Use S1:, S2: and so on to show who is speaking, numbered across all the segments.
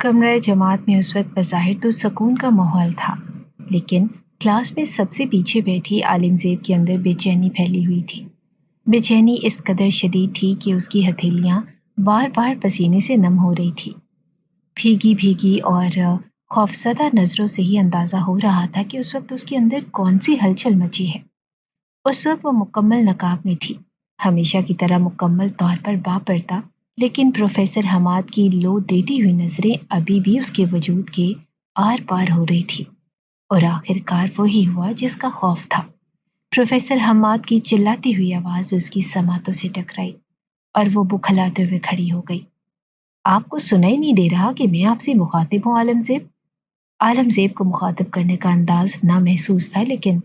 S1: کمرہ جماعت میں اس وقت بظاہر تو سکون کا ماحول تھا، لیکن کلاس میں سب سے پیچھے بیٹھی عالم زیب کے اندر بے چینی پھیلی ہوئی تھی۔ بے چینی اس قدر شدید تھی کہ اس کی ہتھیلیاں بار بار پسینے سے نم ہو رہی تھی۔ بھیگی بھیگی اور خوفزدہ نظروں سے ہی اندازہ ہو رہا تھا کہ اس وقت اس کے اندر کون سی ہلچل مچی ہے۔ اس وقت وہ مکمل نقاب میں تھی، ہمیشہ کی طرح مکمل طور پر باپردہ، لیکن پروفیسر حماد کی لو دیتی ہوئی نظریں ابھی بھی اس کے وجود کے آر پار ہو رہی تھی، اور آخر کار وہی ہوا جس کا خوف تھا۔ پروفیسر حماد کی چلاتی ہوئی آواز اس کی سماعتوں سے ٹکرائی اور وہ بکھلاتے ہوئے کھڑی ہو گئی۔ آپ کو سنائی نہیں دے رہا کہ میں آپ سے مخاطب ہوں عالم زیب؟ عالم زیب کو مخاطب کرنے کا انداز نامحسوس تھا، لیکن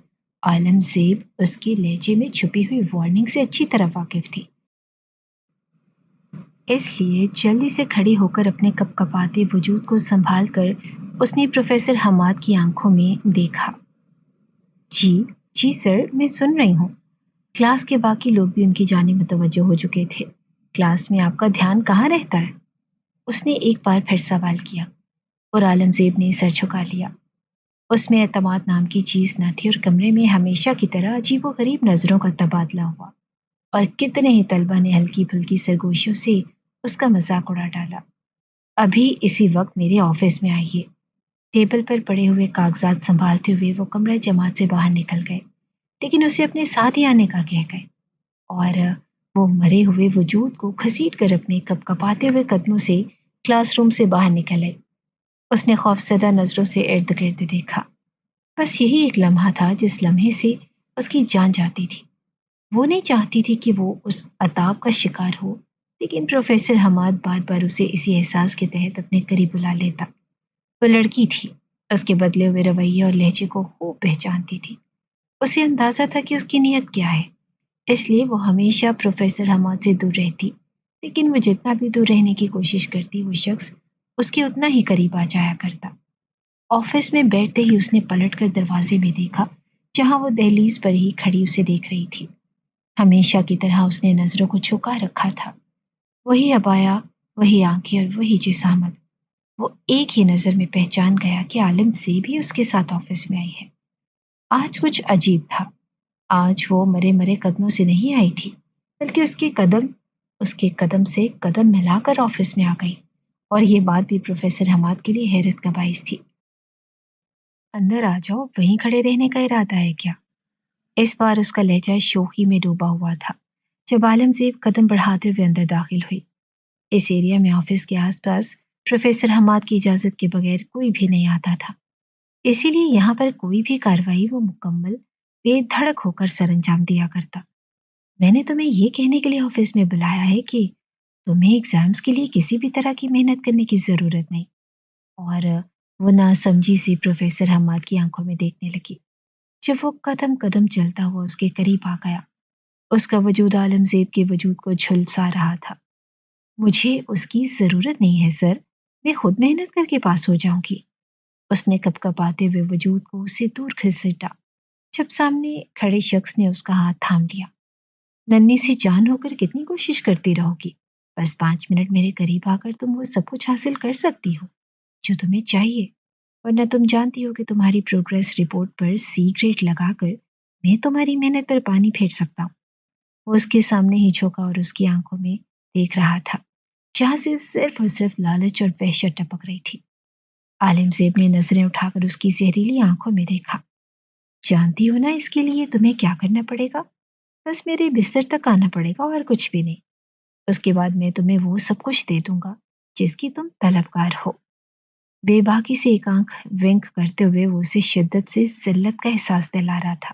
S1: عالم زیب اس کے لہجے میں چھپی ہوئی وارننگ سے اچھی طرح واقف تھی۔ اس لیے جلدی سے کھڑی ہو کر اپنے کپ کپاتے وجود کو سنبھال کر اس نے پروفیسر حماد کی آنکھوں میں دیکھا۔ جی سر، میں سن رہی ہوں۔ کلاس کے باقی لوگ بھی ان کی جانب متوجہ ہو چکے تھے۔ کلاس میں آپ کا دھیان کہاں رہتا ہے؟ اس نے ایک بار پھر سوال کیا، اور عالم زیب نے سر جھکا لیا۔ اس میں اعتماد نام کی چیز نہ تھی، اور کمرے میں ہمیشہ کی طرح عجیب و غریب نظروں کا تبادلہ ہوا، اور کتنے ہی طلبہ نے ہلکی پھلکی سرگوشیوں سے اس کا مذاق اڑا ڈالا۔ ابھی اسی وقت میرے آفس میں آئیے۔ ٹیبل پر پڑے ہوئے کاغذات سنبھالتے ہوئے وہ کمرہ جماعت سے باہر نکل گئے، لیکن اسے اپنے ساتھ ہی آنے کا کہہ گئے، اور وہ مرے ہوئے وجود کو گھسیٹ کر اپنے کپ کپاتے ہوئے قدموں سے کلاس روم سے باہر نکل آئی۔ اس نے خوفزدہ نظروں سے ارد گرد دیکھا۔ بس یہی ایک لمحہ تھا جس لمحے سے اس کی جان جاتی تھی۔ وہ نہیں چاہتی تھی کہ وہ اس عذاب کا شکار ہو، لیکن پروفیسر حماد بار بار اسے اسی احساس کے تحت اپنے قریب بلا لیتا۔ وہ لڑکی تھی، اس کے بدلے ہوئے رویے اور لہجے کو خوب پہچانتی تھی۔ اسے اندازہ تھا کہ اس کی نیت کیا ہے، اس لیے وہ ہمیشہ پروفیسر حماد سے دور رہتی، لیکن وہ جتنا بھی دور رہنے کی کوشش کرتی، وہ شخص اس کے اتنا ہی قریب آ جایا کرتا۔ آفس میں بیٹھتے ہی اس نے پلٹ کر دروازے میں دیکھا، جہاں وہ دہلیز پر ہی کھڑی اسے دیکھ رہی تھی۔ ہمیشہ کی طرح اس نے نظروں کو جھکا رکھا تھا، وہی عبایا، وہی آنکھیں اور وہی جسامت۔ وہ ایک ہی نظر میں پہچان گیا کہ عالم زیب بھی اس کے ساتھ آفس میں آئی ہے۔ آج کچھ عجیب تھا۔ آج وہ مرے مرے قدموں سے نہیں آئی تھی، بلکہ اس کے قدم سے قدم ملا کر آفس میں آ گئی، اور یہ بات بھی پروفیسر حماد کے لیے حیرت کا باعث تھی۔ اندر آ جاؤ، وہیں کھڑے رہنے کا ارادہ ہے کیا؟ اس بار اس کا لہجہ شوخی میں ڈوبا ہوا تھا۔ جب عالم زیب قدم بڑھاتے ہوئے اندر داخل ہوئی، اس ایریا میں آفس کے آس پاس پروفیسر حماد کی اجازت کے بغیر کوئی بھی نہیں آتا تھا، اسی لیے یہاں پر کوئی بھی کارروائی وہ مکمل بے دھڑک ہو کر سر انجام دیا کرتا۔ میں نے تمہیں یہ کہنے کے لیے آفس میں بلایا ہے کہ تمہیں ایگزامز کے لیے کسی بھی طرح کی محنت کرنے کی ضرورت نہیں۔ اور وہ ناسمجھی سی پروفیسر حماد کی آنکھوں میں دیکھنے لگی۔ جب وہ قدم قدم چلتا ہوا اس کے قریب آ گیا، اس کا وجود عالم زیب کے وجود کو جھلسا رہا تھا۔ مجھے اس کی ضرورت نہیں ہے سر، میں خود محنت کر کے پاس ہو جاؤں گی۔ اس نے کپ کپاتے ہوئے وجود کو اسے دور گھسیٹا، جب سامنے کھڑے شخص نے اس کا ہاتھ تھام لیا۔ ننھی سی جان ہو کر کتنی کوشش کرتی رہو گی؟ بس 5 منٹ میرے قریب آ کر تم وہ سب کچھ حاصل کر سکتی ہو جو تمہیں چاہیے، ورنہ تم جانتی ہو کہ تمہاری پروگریس رپورٹ پر سی گریڈ لگا کر میں تمہاری محنت پر پانی پھیر سکتا ہوں۔ وہ اس کے سامنے ہی جھکا اور اس کی آنکھوں میں دیکھ رہا تھا، جہاں سے صرف اور صرف لالچ اور وحشت ٹپک رہی تھی۔ عالم زیب نے نظریں اٹھا کر اس کی زہریلی آنکھوں میں دیکھا۔ جانتی ہو نا اس کے لیے تمہیں کیا کرنا پڑے گا؟ بس میرے بستر تک آنا پڑے گا اور کچھ بھی نہیں۔ اس کے بعد میں تمہیں وہ سب کچھ دے دوں گا جس کی تم طلبگار ہو۔ بے باکی سے ایک آنکھ ونک کرتے ہوئے وہ اسے شدت سے ذلت کا احساس دلا رہا تھا،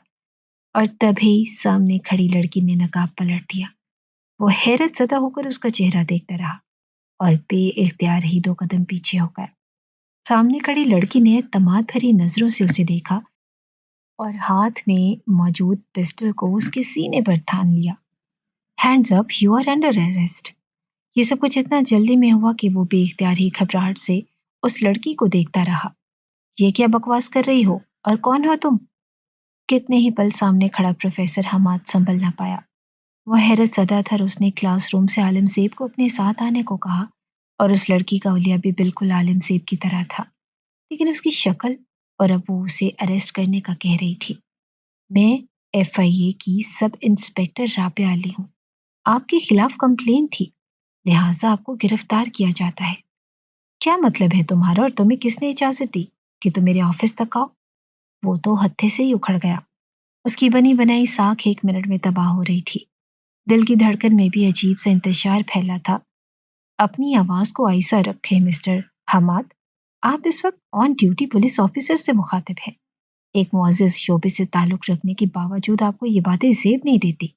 S1: اور تبھی سامنے کھڑی لڑکی نے نقاب پلٹ دیا۔ وہ حیرت زدہ ہو کر اس کا چہرہ دیکھتا رہا، اور بے اختیار ہی 2 قدم پیچھے ہو گیا۔ سامنے کھڑی لڑکی نے تماد بھری نظروں سے اسے دیکھا اور ہاتھ میں موجود پسٹل کو اس کے سینے پر تھام لیا۔ Hands up, you are under arrest. یہ سب کچھ اتنا جلدی میں ہوا کہ وہ بے اختیار ہی گھبراہٹ سے اس لڑکی کو دیکھتا رہا۔ یہ کیا بکواس کر رہی ہو، اور کون ہو تم؟ کتنے ہی پل سامنے کھڑا پروفیسر حماد سنبھل نہ پایا۔ وہ حیرت زدہ تھا اور اس نے کلاس روم سے عالم زیب کو اپنے ساتھ آنے کو کہا، اور اس لڑکی کا حلیہ بھی بالکل عالم سیب کی طرح تھا، لیکن اس کی شکل، اور اب وہ اسے اریسٹ کرنے کا کہہ رہی تھی۔ میں FIA کی سب انسپکٹر رابعہ علی ہوں، آپ کے خلاف کمپلین تھی، لہٰذا آپ کو گرفتار کیا جاتا ہے۔ کیا مطلب ہے تمہارا، اور تمہیں کس نے اجازت دی کہ تم میرے آفس تک آؤ؟ وہ تو ہتھے سے ہی اکھڑ گیا۔ اس کی بنی بنائی ساکھ 1 منٹ میں تباہ ہو رہی تھی۔ دل کی دھڑکن میں بھی عجیب سا انتشار پھیلا تھا۔ اپنی آواز کو آہستہ رکھیں مسٹر حماد، آپ اس وقت آن ڈیوٹی پولیس آفیسر سے مخاطب ہیں۔ ایک معزز شعبے سے تعلق رکھنے کے باوجود آپ کو یہ باتیں زیب نہیں دیتی۔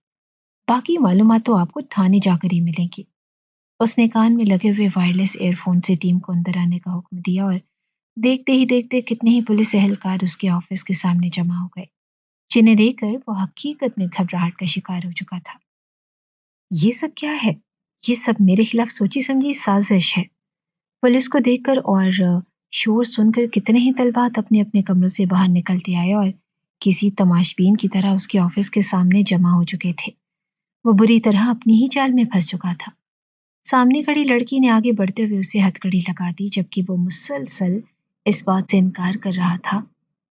S1: باقی معلومات تو آپ کو تھانے جا کر ہی ملیں گی۔ اس نے کان میں لگے ہوئے وائرلیس ایئر فون سے ٹیم کو اندر آنے کا حکم دیا، اور دیکھتے ہی دیکھتے کتنے ہی پولیس اہلکار اس کے آفس کے سامنے جمع ہو گئے، جنہیں دیکھ کر وہ حقیقت میں گھبراہٹ کا شکار ہو چکا تھا۔ یہ سب کیا ہے؟ یہ سب میرے خلاف سوچی سمجھی سازش ہے۔ پولیس کو دیکھ کر اور شور سن کر کتنے ہی طلبات اپنے اپنے کمروں سے باہر نکلتے آئے اور کسی تماشبین کی طرح اس کے آفس کے سامنے جمع ہو چکے تھے۔ وہ بری طرح اپنی ہی جال میں پھنس چکا تھا۔ سامنے کھڑی لڑکی نے آگے بڑھتے ہوئے اسے ہتھکڑی لگا دی، جبکہ وہ مسلسل اس بات سے انکار کر رہا تھا،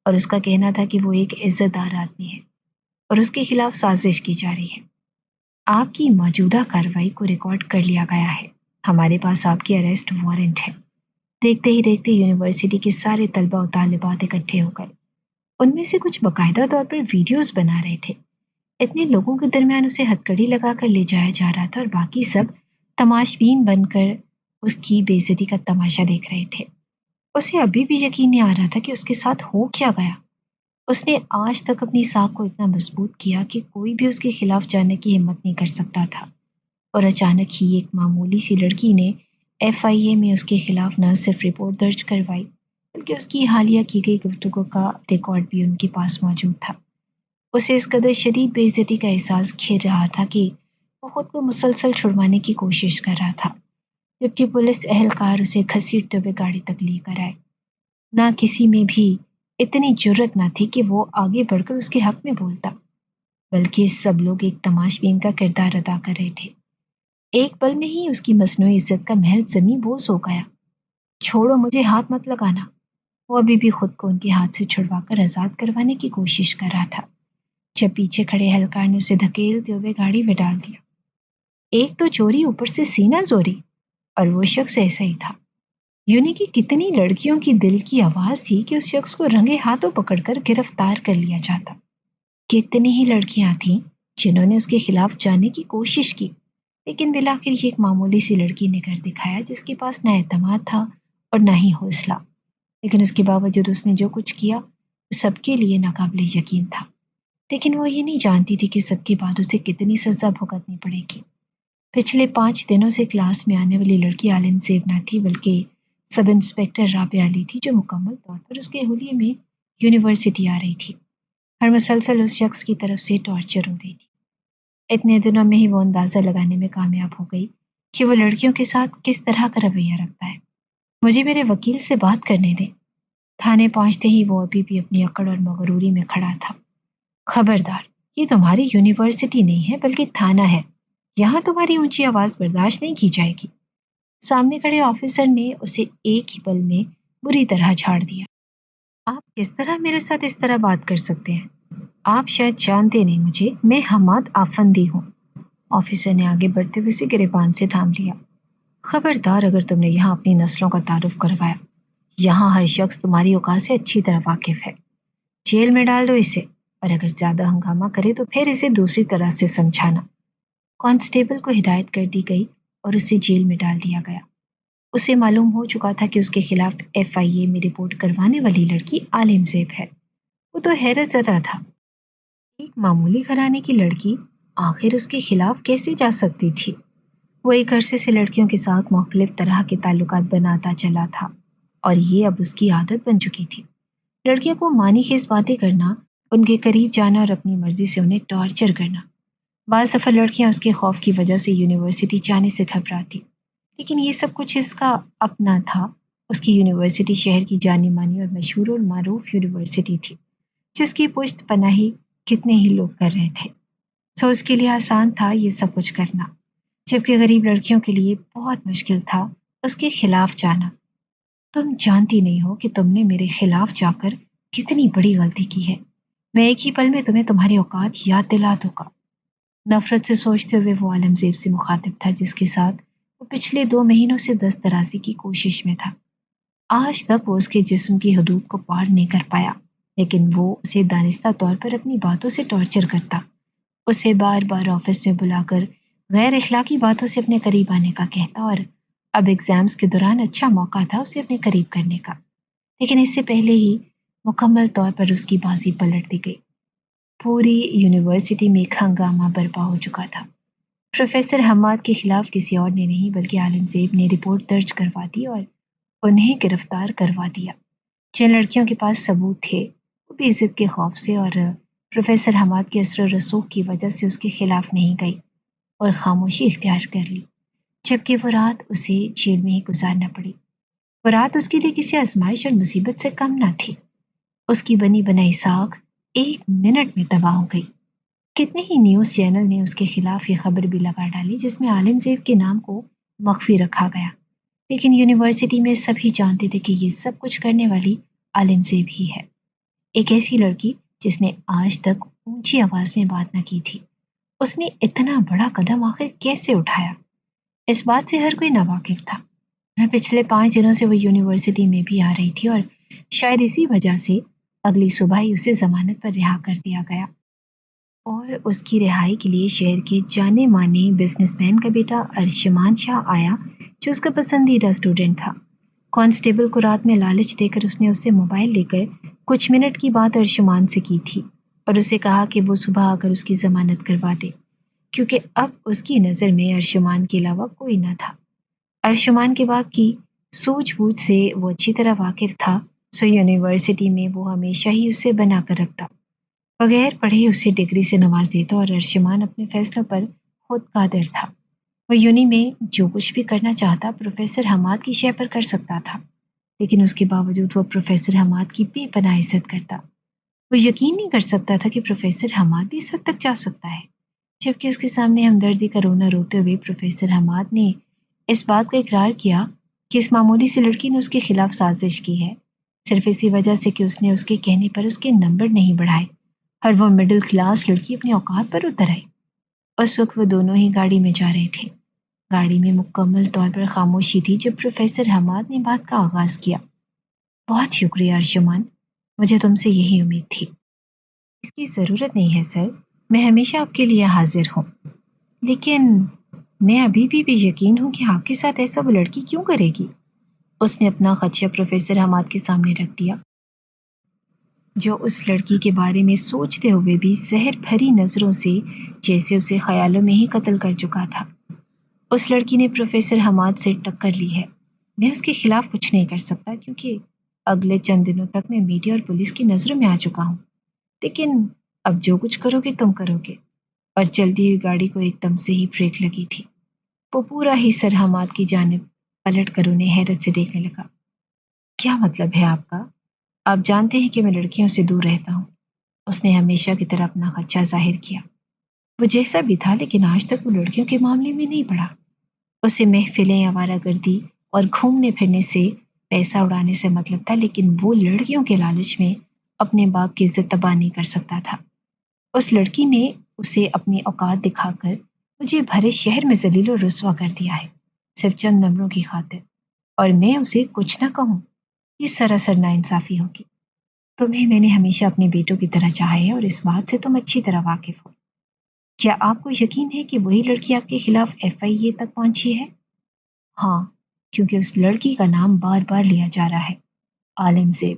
S1: اور اس کا کہنا تھا کہ وہ ایک عزت دار آدمی ہے اور اس کے خلاف سازش کی جا رہی ہے۔ آپ کی موجودہ کارروائی کو ریکارڈ کر لیا گیا ہے، ہمارے پاس آپ کی اریسٹ وارنٹ ہے۔ دیکھتے ہی دیکھتے یونیورسٹی کے سارے طلبہ و طالبات اکٹھے ہو گئے۔ ان میں سے کچھ باقاعدہ طور پر ویڈیوز بنا رہے تھے۔ اتنے لوگوں کے درمیان اسے ہتھکڑی لگا کر لے جایا جا رہا تھا، اور باقی سب تماشبین بن کر اس کی بے عزتی کا تماشا دیکھ رہے تھے۔ اسے ابھی بھی یقین نہیں آ رہا تھا کہ اس کے ساتھ ہو کیا گیا۔ اس نے آج تک اپنی ساکھ کو اتنا مضبوط کیا کہ کوئی بھی اس کے خلاف جانے کی ہمت نہیں کر سکتا تھا، اور اچانک ہی ایک معمولی سی لڑکی نے FIA میں اس کے خلاف نہ صرف رپورٹ درج کروائی، بلکہ اس کی حالیہ کی گئی گفتگو کا ریکارڈ بھی ان کے پاس موجود تھا۔ اسے اس قدر شدید بے عزتی کا احساس گھیر رہا تھا کہ وہ خود کو مسلسل چھڑوانے کی کوشش کر رہا تھا، جبکہ پولیس اہلکار اسے گھسیٹتے ہوئے گاڑی تک لے کر آئے۔ نہ کسی میں بھی اتنی جرت نہ تھی کہ وہ آگے بڑھ کر اس کے حق میں بولتا، بلکہ سب لوگ ایک تماشبین کا کردار ادا کر رہے تھے۔ ایک پل میں ہی اس کی مصنوعی عزت کا محل زمیں بوس ہو گیا۔ چھوڑو، مجھے ہاتھ مت لگانا۔ وہ ابھی بھی خود کو ان کے ہاتھ سے چھڑوا کر آزاد کروانے کی کوشش کر رہا تھا، جب پیچھے کھڑے اہلکار نے اسے دھکیلتے ہوئے گاڑی میں ڈال دیا۔ ایک تو چوری، اوپر سے سینہ زوری، اور وہ شخص ایسا ہی تھا۔ یونی کی کتنی لڑکیوں کی دل کی آواز تھی کہ اس شخص کو رنگے ہاتھوں پکڑ کر گرفتار کر لیا جاتا۔ کتنی ہی لڑکیاں تھیں جنہوں نے اس کے خلاف جانے کی کوشش کی، لیکن بالآخر یہ ایک معمولی سی لڑکی نے کر دکھایا، جس کے پاس نہ اعتماد تھا اور نہ ہی حوصلہ۔ لیکن اس کے باوجود اس نے جو کچھ کیا وہ سب کے لیے ناقابل یقین تھا، لیکن وہ یہ نہیں جانتی تھی کہ سب کے بعد اسے کتنی سزا بھگتنی پڑے گی۔ پچھلے 5 دنوں سے کلاس میں آنے والی لڑکی عالم زیب نہ تھی، بلکہ سب انسپکٹر رابعہ علی تھی، جو مکمل طور پر اس کے حلیے میں یونیورسٹی آ رہی تھی اور مسلسل اس شخص کی طرف سے ٹارچر ہو رہی تھی۔ اتنے دنوں میں ہی وہ اندازہ لگانے میں کامیاب ہو گئی کہ وہ لڑکیوں کے ساتھ کس طرح کا رویہ رکھتا ہے۔ مجھے میرے وکیل سے بات کرنے دیں۔ تھانے پہنچتے ہی وہ ابھی بھی اپنی اکڑ اور مغروری میں کھڑا تھا۔ خبردار، یہ تمہاری یونیورسٹی نہیں ہے بلکہ تھانہ ہے، یہاں تمہاری اونچی آواز برداشت نہیں کی جائے گی۔ سامنے کھڑے آفیسر نے اسے ایک ہی پل میں بری طرح جھاڑ دیا۔ آپ کس طرح میرے ساتھ اس طرح بات کر سکتے ہیں؟ آپ شاید جانتے نہیں مجھے، میں حماد آفندی ہوں۔ آفیسر نے آگے بڑھتے ہوئے اسے گریبان سے تھام لیا۔ خبردار، اگر تم نے یہاں اپنی نسلوں کا تعارف کروایا، یہاں ہر شخص تمہاری اوقات سے اچھی طرح واقف ہے۔ جیل میں ڈال دو اسے، اور اگر زیادہ ہنگامہ کرے تو پھر اسے دوسری طرح سے سمجھانا۔ کانسٹیبل کو ہدایت کر دی گئی اور اسے جیل میں ڈال دیا گیا۔ اسے معلوم ہو چکا تھا کہ اس کے خلاف FIA میں رپورٹ کروانے والی لڑکی عالم زیب ہے۔ وہ تو حیرت زدہ تھا۔ ایک معمولی گھرانے کی لڑکی آخر اس کے خلاف کیسے جا سکتی تھی؟ وہ ایک عرصے سے لڑکیوں کے ساتھ مختلف طرح کے تعلقات بناتا چلا تھا، اور یہ اب اس کی عادت بن چکی تھی۔ لڑکیوں کو معنی خیز باتیں کرنا، ان کے قریب جانا اور اپنی مرضی سے انہیں ٹارچر کرنا۔ بعض دفعہ لڑکیاں اس کے خوف کی وجہ سے یونیورسٹی جانے سے گھبراتی، لیکن یہ سب کچھ اس کا اپنا تھا۔ اس کی یونیورسٹی شہر کی جانی مانی اور مشہور اور معروف یونیورسٹی تھی، جس کی پشت پناہی کتنے ہی لوگ کر رہے تھے۔ سو اس کے لیے آسان تھا یہ سب کچھ کرنا، جبکہ غریب لڑکیوں کے لیے بہت مشکل تھا اس کے خلاف جانا۔ تم جانتی نہیں ہو کہ تم نے میرے خلاف جا کر کتنی بڑی غلطی کی ہے۔ میں ایک ہی پل میں تمہیں تمہاری اوقات یاد دلا دوں گا۔ نفرت سے سوچتے ہوئے وہ عالمزیب سے مخاطب تھا جس کے ساتھ وہ پچھلے 2 مہینوں سے دست درازی کی کوشش میں تھا۔ آج تک وہ اس کے جسم کی حدود کو پار نہیں کر پایا، لیکن وہ اسے دانستہ طور پر اپنی باتوں سے ٹارچر کرتا، اسے بار بار آفس میں بلا کر غیر اخلاقی باتوں سے اپنے قریب آنے کا کہتا، اور اب ایگزامز کے دوران اچھا موقع تھا اسے اپنے قریب کرنے کا، لیکن اس سے پہلے ہی مکمل طور پر اس کی بازی پلٹ دی گئی۔ پوری یونیورسٹی میں ایک ہنگامہ برپا ہو چکا تھا۔ پروفیسر حماد کے خلاف کسی اور نے نہیں بلکہ عالمزیب نے رپورٹ درج کروا دی اور انہیں گرفتار کروا دیا۔ جن لڑکیوں کے پاس ثبوت تھے وہ بھی عزت کے خوف سے اور پروفیسر حماد کے اثر و رسوخ کی وجہ سے اس کے خلاف نہیں گئی اور خاموشی اختیار کر لی، جبکہ وہ رات اسے جیل میں ہی گزارنا پڑی۔ وہ رات اس کے لیے کسی آزمائش اور مصیبت سے کم نہ تھی۔ اس کی بنی بنائی ساکھ 1 منٹ میں تباہ ہو گئی۔ کتنے ہی نیوز چینل نے اس کے خلاف یہ خبر بھی لگا ڈالی جس میں عالمزیب کے نام کو مخفی رکھا گیا، لیکن یونیورسٹی میں سبھی جانتے تھے کہ یہ سب کچھ کرنے والی عالمزیب ہی ہے، ایک ایسی لڑکی جس نے آج تک اونچی آواز میں بات نہ کی تھی۔ اس نے اتنا بڑا قدم آخر کیسے اٹھایا؟ اس بات سے ہر کوئی ناواقف تھا۔ پچھلے 5 دنوں سے وہ یونیورسٹی میں بھی آ رہی تھی اور شاید اسی وجہ سے اگلی صبح ہی اسے ضمانت پر رہا کر دیا گیا، اور اس کی رہائی کے لیے شہر کے جانے مانے بزنس مین کا بیٹا ارشمان شاہ آیا جو اس کا پسندیدہ اسٹوڈنٹ تھا۔ کانسٹیبل کو رات میں لالچ دے کر اس نے اسے موبائل لے کر کچھ منٹ کی بات ارشمان سے کی تھی اور اسے کہا کہ وہ صبح آ کر اس کی ضمانت کروا دے، کیونکہ اب اس کی نظر میں ارشمان کے علاوہ کوئی نہ تھا۔ ارشمان کے باپ کی سوجھ بوجھ سے وہ اچھی طرح واقف تھا، سو یونیورسٹی میں وہ ہمیشہ ہی اسے بنا کر رکھتا، بغیر پڑھے اسے ڈگری سے نواز دیتا، اور ارشمان اپنے فیصلوں پر خود قادر تھا۔ وہ یونی میں جو کچھ بھی کرنا چاہتا پروفیسر حماد کی شے پر کر سکتا تھا، لیکن اس کے باوجود وہ پروفیسر حماد کی بے پناہ عزت کرتا۔ وہ یقین نہیں کر سکتا تھا کہ پروفیسر حماد بھی اس حد تک جا سکتا ہے، جبکہ اس کے سامنے ہمدردی کا رونا روتے ہوئے پروفیسر حماد نے اس بات کا اقرار کیا کہ اس معمولی سی لڑکی نے اس کے خلاف سازش کی ہے، صرف اسی وجہ سے کہ اس نے اس کے کہنے پر اس کے نمبر نہیں بڑھائے اور وہ مڈل کلاس لڑکی اپنی اوقات پر اتر آئی۔ اس وقت وہ دونوں ہی گاڑی میں جا رہے تھے۔ گاڑی میں مکمل طور پر خاموشی تھی جب پروفیسر حماد نے بات کا آغاز کیا۔ بہت شکریہ ارشمان، مجھے تم سے یہی امید تھی۔ اس کی ضرورت نہیں ہے سر، میں ہمیشہ آپ کے لیے حاضر ہوں، لیکن میں ابھی بھی یقین ہوں کہ آپ کے ساتھ ایسا وہ لڑکی کیوں کرے گی؟ اس نے اپنا خدشہ پروفیسر حماد کے سامنے رکھ دیا، جو اس لڑکی کے بارے میں سوچتے ہوئے بھی زہر بھری نظروں سے جیسے اسے خیالوں میں ہی قتل کر چکا تھا۔ اس لڑکی نے پروفیسر حماد سے ٹکر لی ہے، میں اس کے خلاف کچھ نہیں کر سکتا کیونکہ اگلے چند دنوں تک میں میڈیا اور پولیس کی نظروں میں آ چکا ہوں، لیکن اب جو کچھ کرو گے تم کرو گے۔ اور چلتی ہوئی گاڑی کو ایک دم سے ہی بریک لگی تھی۔ وہ پورا ہی سر حماد کی جانب پلٹ کر انہیں حیرت سے دیکھنے لگا۔ کیا مطلب ہے آپ کا؟ آپ جانتے ہیں کہ میں لڑکیوں سے دور رہتا ہوں۔ اس نے ہمیشہ کی طرح اپنا خدشہ ظاہر کیا۔ وہ جیسا بھی تھا لیکن آج تک وہ لڑکیوں کے معاملے میں نہیں پڑا۔ اسے محفلیں، آوارہ گردی اور گھومنے پھرنے سے پیسہ اڑانے سے مطلب تھا، لیکن وہ لڑکیوں کے لالچ میں اپنے باپ کی عزت تباہ نہیں کر سکتا تھا۔ اس لڑکی نے اسے اپنی اوقات دکھا کر مجھے بھرے شہر میں ذلیل و رسوا کر دیا ہے، صرف چند نمبروں کی خاطر، اور میں اسے کچھ نہ کہوں، یہ سراسر ناانصافی ہوگی۔ تمہیں میں نے ہمیشہ اپنے بیٹوں کی طرح چاہا ہے اور اس بات سے تم اچھی طرح واقف ہو۔ کیا آپ کو یقین ہے کہ وہی لڑکی آپ کے خلاف FIA تک پہنچی ہے؟ ہاں، کیونکہ اس لڑکی کا نام بار بار لیا جا رہا ہے، عالمزیب۔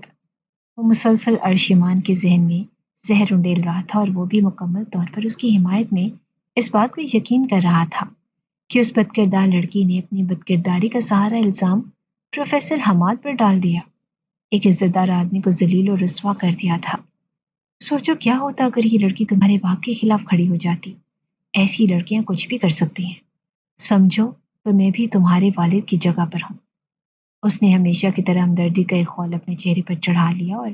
S1: وہ مسلسل ارشمان کے ذہن میں زہر انڈیل رہا تھا، اور وہ بھی مکمل طور پر اس کی حمایت میں اس بات کو یقین کر رہا تھا کہ اس بد کردار لڑکی نے اپنی بد کرداری کا سارا الزام پروفیسر حماد پر ڈال دیا، ایک عزت دار آدمی کو ذلیل و رسوا کر دیا تھا۔ سوچو کیا ہوتا اگر یہ لڑکی تمہارے باپ کے خلاف کھڑی ہو جاتی۔ ایسی لڑکیاں کچھ بھی کر سکتی ہیں، سمجھو تو میں بھی تمہارے والد کی جگہ پر ہوں۔ اس نے ہمیشہ کی طرح ہمدردی کا ایک خول اپنے چہرے پر چڑھا لیا، اور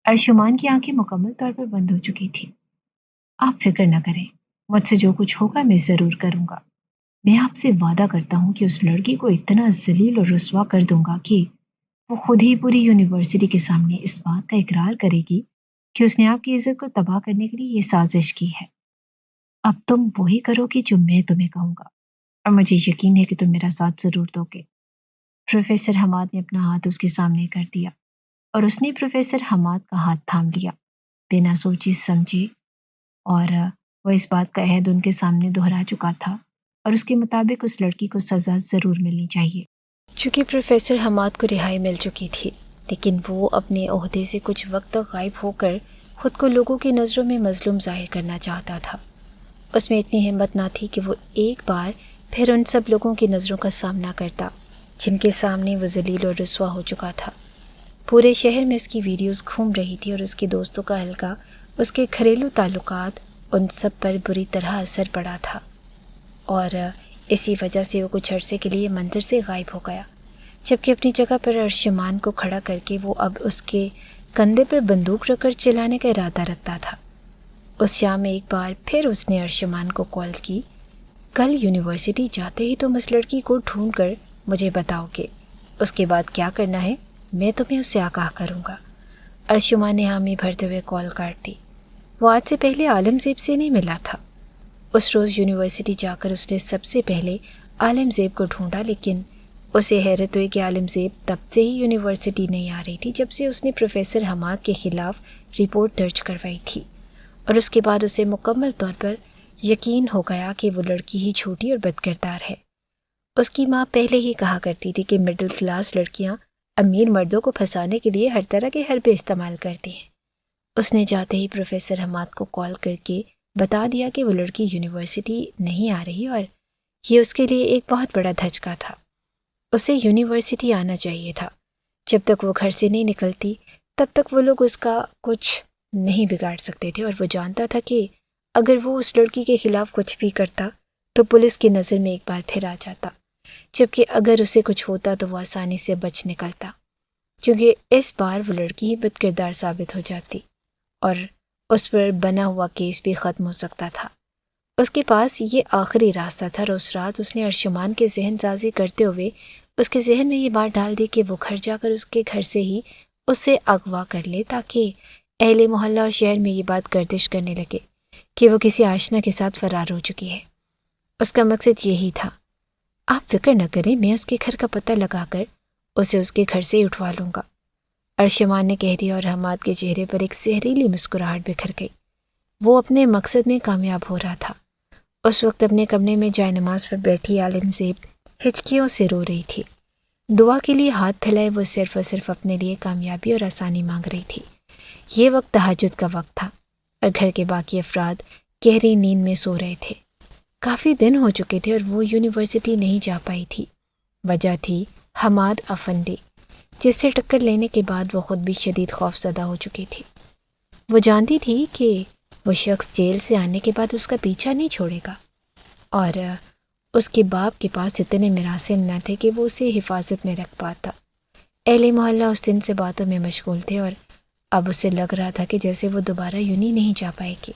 S1: ارشمان کی آنکھیں مکمل طور پر بند ہو چکی تھی۔ آپ فکر نہ کریں، مجھ سے جو کچھ ہوگا میں ضرور کروں گا۔ میں آپ سے وعدہ کرتا ہوں کہ اس لڑکی کو اتنا ذلیل اور رسوا کر دوں گا کہ وہ خود ہی پوری یونیورسٹی کے سامنے اس بات کا اقرار کرے گی کہ اس نے آپ کی عزت کو تباہ کرنے کے لیے یہ سازش کی ہے۔ اب تم وہی کرو گی جو میں تمہیں کہوں گا، اور مجھے یقین ہے کہ تم میرا ساتھ ضرور دو گے۔ پروفیسر حماد نے اپنا ہاتھ اس کے سامنے کر دیا اور اس نے پروفیسر حماد کا ہاتھ تھام لیا، بنا سوچی سمجھے، اور وہ اس بات کا عہد ان کے سامنے دہرا چکا تھا اور اس کے مطابق اس لڑکی کو سزا ضرور ملنی چاہیے۔ چونکہ پروفیسر حماد کو رہائی مل چکی تھی، لیکن وہ اپنے عہدے سے کچھ وقت تک غائب ہو کر خود کو لوگوں کی نظروں میں مظلوم ظاہر کرنا چاہتا تھا۔ اس میں اتنی ہمت نہ تھی کہ وہ ایک بار پھر ان سب لوگوں کی نظروں کا سامنا کرتا جن کے سامنے وہ ذلیل اور رسوا ہو چکا تھا۔ پورے شہر میں اس کی ویڈیوز گھوم رہی تھی اور اس کے دوستوں کا حلقہ، اس کے گھریلو تعلقات، ان سب پر بری طرح اثر پڑا تھا، اور اسی وجہ سے وہ کچھ عرصے کے لیے منظر سے غائب ہو گیا، جبکہ اپنی جگہ پر ارشمان کو کھڑا کر کے وہ اب اس کے کندھے پر بندوق رکھ کر چلانے کا ارادہ رکھتا تھا۔ اس شام میں ایک بار پھر اس نے ارشمان کو کال کی، کل یونیورسٹی جاتے ہی تم اس لڑکی کو ڈھونڈ کر مجھے بتاؤ گے، اس کے بعد کیا کرنا ہے میں تمہیں اس سے آگاہ کروں گا۔ ارشمان نے حامی بھرتے ہوئے کال کاٹ دی۔ وہ آج سے پہلے عالم زیب سے نہیں ملا تھا۔ اس روز یونیورسٹی جا کر اس نے سب سے پہلے عالم زیب کو ڈھونڈا، لیکن اسے حیرت ہوئی کہ عالم زیب تب سے ہی یونیورسٹی نہیں آ رہی تھی جب سے اس نے پروفیسر حماد کے خلاف رپورٹ درج کروائی تھی، اور اس کے بعد اسے مکمل طور پر یقین ہو گیا کہ وہ لڑکی ہی جھوٹی اور بد کردار ہے۔ اس کی ماں پہلے ہی کہا کرتی تھی کہ مڈل کلاس لڑکیاں امیر مردوں کو پھنسانے کے لیے ہر طرح کے حربے استعمال کرتی ہیں۔ اس نے جاتے ہی پروفیسر حماد کو کال کر کے بتا دیا کہ وہ لڑکی یونیورسٹی نہیں آ رہی، اور یہ اس کے لیے ایک بہت بڑا دھچکا تھا۔ اسے یونیورسٹی آنا چاہیے تھا۔ جب تک وہ گھر سے نہیں نکلتی تب تک وہ لوگ اس کا کچھ نہیں بگاڑ سکتے تھے، اور وہ جانتا تھا کہ اگر وہ اس لڑکی کے خلاف کچھ بھی کرتا تو پولیس کی نظر میں ایک بار پھر آ جاتا، جبکہ اگر اسے کچھ ہوتا تو وہ آسانی سے بچ نکلتا، کیونکہ اس بار وہ لڑکی ہی بد کردار ثابت ہو جاتی اور اس پر بنا ہوا کیس بھی ختم ہو سکتا تھا۔ اس کے پاس یہ آخری راستہ تھا، اور اس رات اس نے ارشمان کے ذہن سازی کرتے ہوئے اس کے ذہن میں یہ بات ڈال دی کہ وہ گھر جا کر اس کے گھر سے ہی اسے اغوا کر لے، تاکہ اہل محلہ اور شہر میں یہ بات گردش کرنے لگے کہ وہ کسی آشنا کے ساتھ فرار ہو چکی ہے۔ اس کا مقصد یہی تھا۔ آپ فکر نہ کریں، میں اس کے گھر کا پتہ لگا کر اسے اس کے گھر سے ہی اٹھوا لوں گا، ارشمان نے کہہ دیا، اور حماد کے چہرے پر ایک زہریلی مسکراہٹ بکھر گئی۔ وہ اپنے مقصد میں کامیاب ہو رہا تھا۔ اس وقت اپنے کمرے میں جائے نماز پر بیٹھی عالم زیب ہچکیوں سے رو رہی تھی۔ دعا کے لیے ہاتھ پھیلائے وہ صرف اور صرف اپنے لیے کامیابی اور آسانی مانگ رہی تھی۔ یہ وقت تہجد کا وقت تھا، اور گھر کے باقی افراد گہری نیند میں سو رہے تھے۔ کافی دن ہو چکے تھے اور وہ یونیورسٹی نہیں جا پائی تھی۔ وجہ تھی حماد افندی، جس سے ٹکر لینے کے بعد وہ خود بھی شدید خوف زدہ ہو چکی تھی۔ وہ جانتی تھی کہ وہ شخص جیل سے آنے کے بعد اس کا پیچھا نہیں چھوڑے گا، اور اس کے باپ کے پاس اتنے مراسم نہ تھے کہ وہ اسے حفاظت میں رکھ پاتا۔ اہل محلہ اس دن سے باتوں میں مشغول تھے، اور اب اسے لگ رہا تھا کہ جیسے وہ دوبارہ یونی نہیں جا پائے گی۔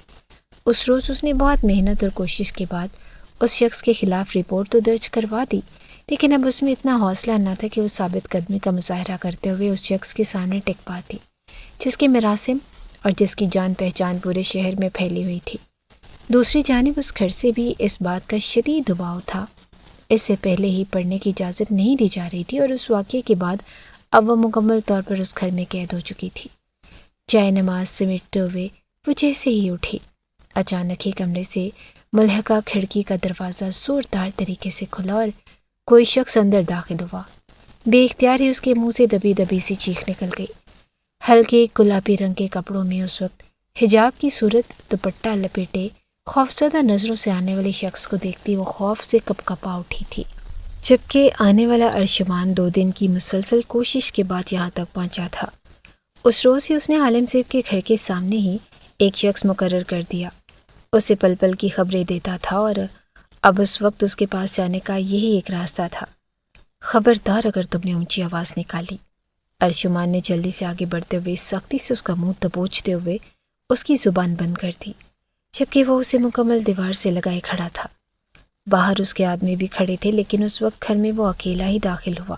S1: اس روز اس نے بہت محنت اور کوشش کے بعد اس شخص کے خلاف رپورٹ تو درج کروا دی، لیکن اب اس میں اتنا حوصلہ نہ تھا کہ وہ ثابت قدمی کا مظاہرہ کرتے ہوئے اس شخص کے سامنے ٹک پاتی جس کے مراسم اور جس کی جان پہچان پورے شہر میں پھیلی ہوئی تھی۔ دوسری جانب اس گھر سے بھی اس بات کا شدید دباؤ تھا۔ اس سے پہلے ہی پڑھنے کی اجازت نہیں دی جا رہی تھی، اور اس واقعے کے بعد اب وہ مکمل طور پر اس گھر میں قید ہو چکی تھی۔ جائے نماز سمیٹتے ہوئے وہ جیسے ہی اٹھی، اچانک ہی کمرے سے ملحقہ کھڑکی کا دروازہ زوردار طریقے سے کھلا اور کوئی شخص اندر داخل ہوا۔ بے اختیار ہی اس کے منہ سے دبی دبی سی چیخ نکل گئی۔ ہلکے گلابی رنگ کے کپڑوں میں اس وقت حجاب کی صورت دوپٹہ لپیٹے خوفزدہ نظروں سے آنے والے شخص کو دیکھتی وہ خوف سے کپ کپا اٹھی تھی، جبکہ آنے والا ارشمان 2 دن کی مسلسل کوشش کے بعد یہاں تک پہنچا تھا۔ اس روز ہی اس نے عالم زیب کے گھر کے سامنے ہی ایک شخص مقرر کر دیا، اسے پل پل کی خبریں دیتا تھا، اور اب اس وقت اس کے پاس جانے کا یہی ایک راستہ تھا۔ خبردار اگر تم نے اونچی آواز نکالی۔ ارشمان نے جلدی سے آگے بڑھتے ہوئے سختی سے اس کا منہ دبوچتے ہوئے اس کی زبان بند کر دی، جبکہ وہ اسے مکمل دیوار سے لگائے کھڑا تھا۔ باہر اس کے آدمی بھی کھڑے تھے، لیکن اس وقت گھر میں وہ اکیلا ہی داخل ہوا۔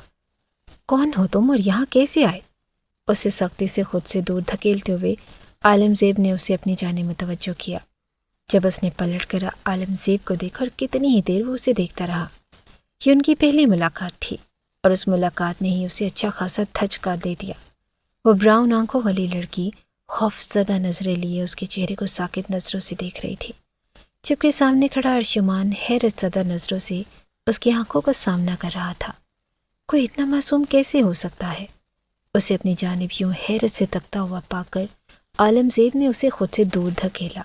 S1: کون ہو تم اور یہاں کیسے آئے؟ اسے سختی سے خود سے دور دھکیلتے ہوئے عالم زیب نے اسے اپنی جانب متوجہ کیا۔ جب اس نے پلٹ کر عالم زیب کو دیکھا اور کتنی ہی دیر وہ اسے دیکھتا رہا۔ یہ ان کی پہلی ملاقات تھی اور اس ملاقات نے ہی اسے اچھا خاصا دھچکا دے دیا۔ وہ براؤن آنکھوں والی لڑکی خوف زدہ نظریں لیے اس کے چہرے کو ساکت نظروں سے دیکھ رہی تھی، جبکہ سامنے کھڑا ارشمان حیرت زدہ نظروں سے اس کی آنکھوں کا سامنا کر رہا تھا۔ کوئی اتنا معصوم کیسے ہو سکتا ہے؟ اسے اپنی جانب یوں حیرت سے تکتا ہوا پا کر عالم زیب نے اسے خود سے دور دھکیلا،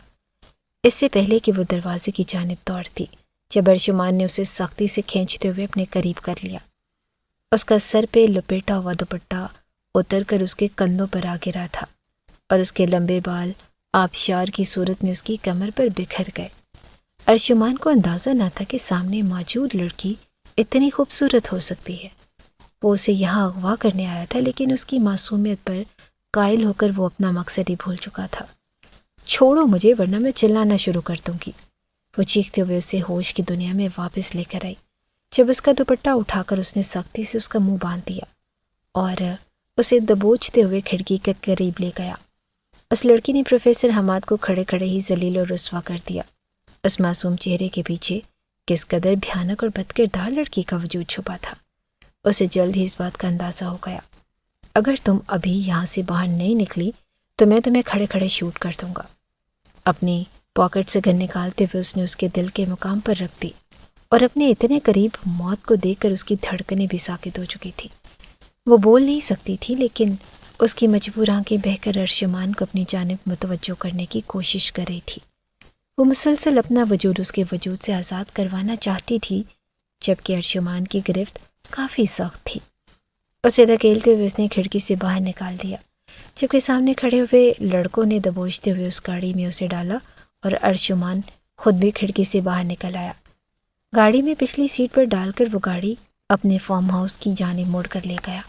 S1: اس سے پہلے کہ وہ دروازے کی جانب دوڑتی، جب ارشمان نے اسے سختی سے کھینچتے ہوئے اپنے قریب کر لیا۔ اس کا سر پہ لپیٹا ہوا دوپٹہ اتر کر اس کے کندھوں پر آ گرا تھا اور اس کے لمبے بال آبشار کی صورت میں اس کی کمر پر بکھر گئے۔ ارشمان کو اندازہ نہ تھا کہ سامنے موجود لڑکی اتنی خوبصورت ہو سکتی ہے۔ وہ اسے یہاں اغوا کرنے آیا تھا، لیکن اس کی معصومیت پر قائل ہو کر وہ اپنا مقصد ہی بھول چکا تھا۔ چھوڑو مجھے ورنہ میں چلانا شروع کر دوں گی، وہ چیختے ہوئے اسے ہوش کی دنیا میں واپس لے کر آئی، جب اس کا دوپٹہ اٹھا کر اس نے سختی سے اس کا منہ باندھ دیا اور اسے دبوچتے ہوئے کھڑکی کے قریب لے گیا۔ اس لڑکی نے پروفیسر حماد کو کھڑے کھڑے ہی ذلیل اور رسوا کر دیا۔ اس معصوم چہرے کے پیچھے کس قدر بھیانک اور بد کردار لڑکی کا وجود چھپا تھا، اسے جلد ہی اس بات کا اندازہ ہو گیا۔ اگر تم ابھی یہاں سے باہر نہیں نکلی تو میں تمہیں کھڑے کھڑے شوٹ کر دوں گا۔ اپنی پاکٹ سے گن نکالتے ہوئے اس نے اس کے دل کے مقام پر رکھ دی اور اپنے اتنے قریب موت کو دیکھ کر اس کی دھڑکنیں بھی ساکت ہو چکی تھی۔ وہ بول نہیں سکتی تھی، لیکن اس کی مجبور آنکھیں بہہ کر ارشمان کو اپنی جانب متوجہ کرنے کی کوشش کر رہی تھی۔ وہ مسلسل اپنا وجود اس کے وجود سے آزاد کروانا چاہتی تھی، جبکہ ارشمان کی گرفت کافی سخت تھی۔ اسے دھکیلتے ہوئے اس نے کھڑکی سے باہر نکال دیا، جبکہ سامنے کھڑے ہوئے لڑکوں نے دبوچتے ہوئے اس گاڑی میں اسے ڈالا اور ارشمان خود بھی کھڑکی سے باہر نکل آیا۔ گاڑی میں پچھلی سیٹ پر ڈال کر وہ گاڑی اپنے فارم ہاؤس کی جانب موڑ کر لے گیا،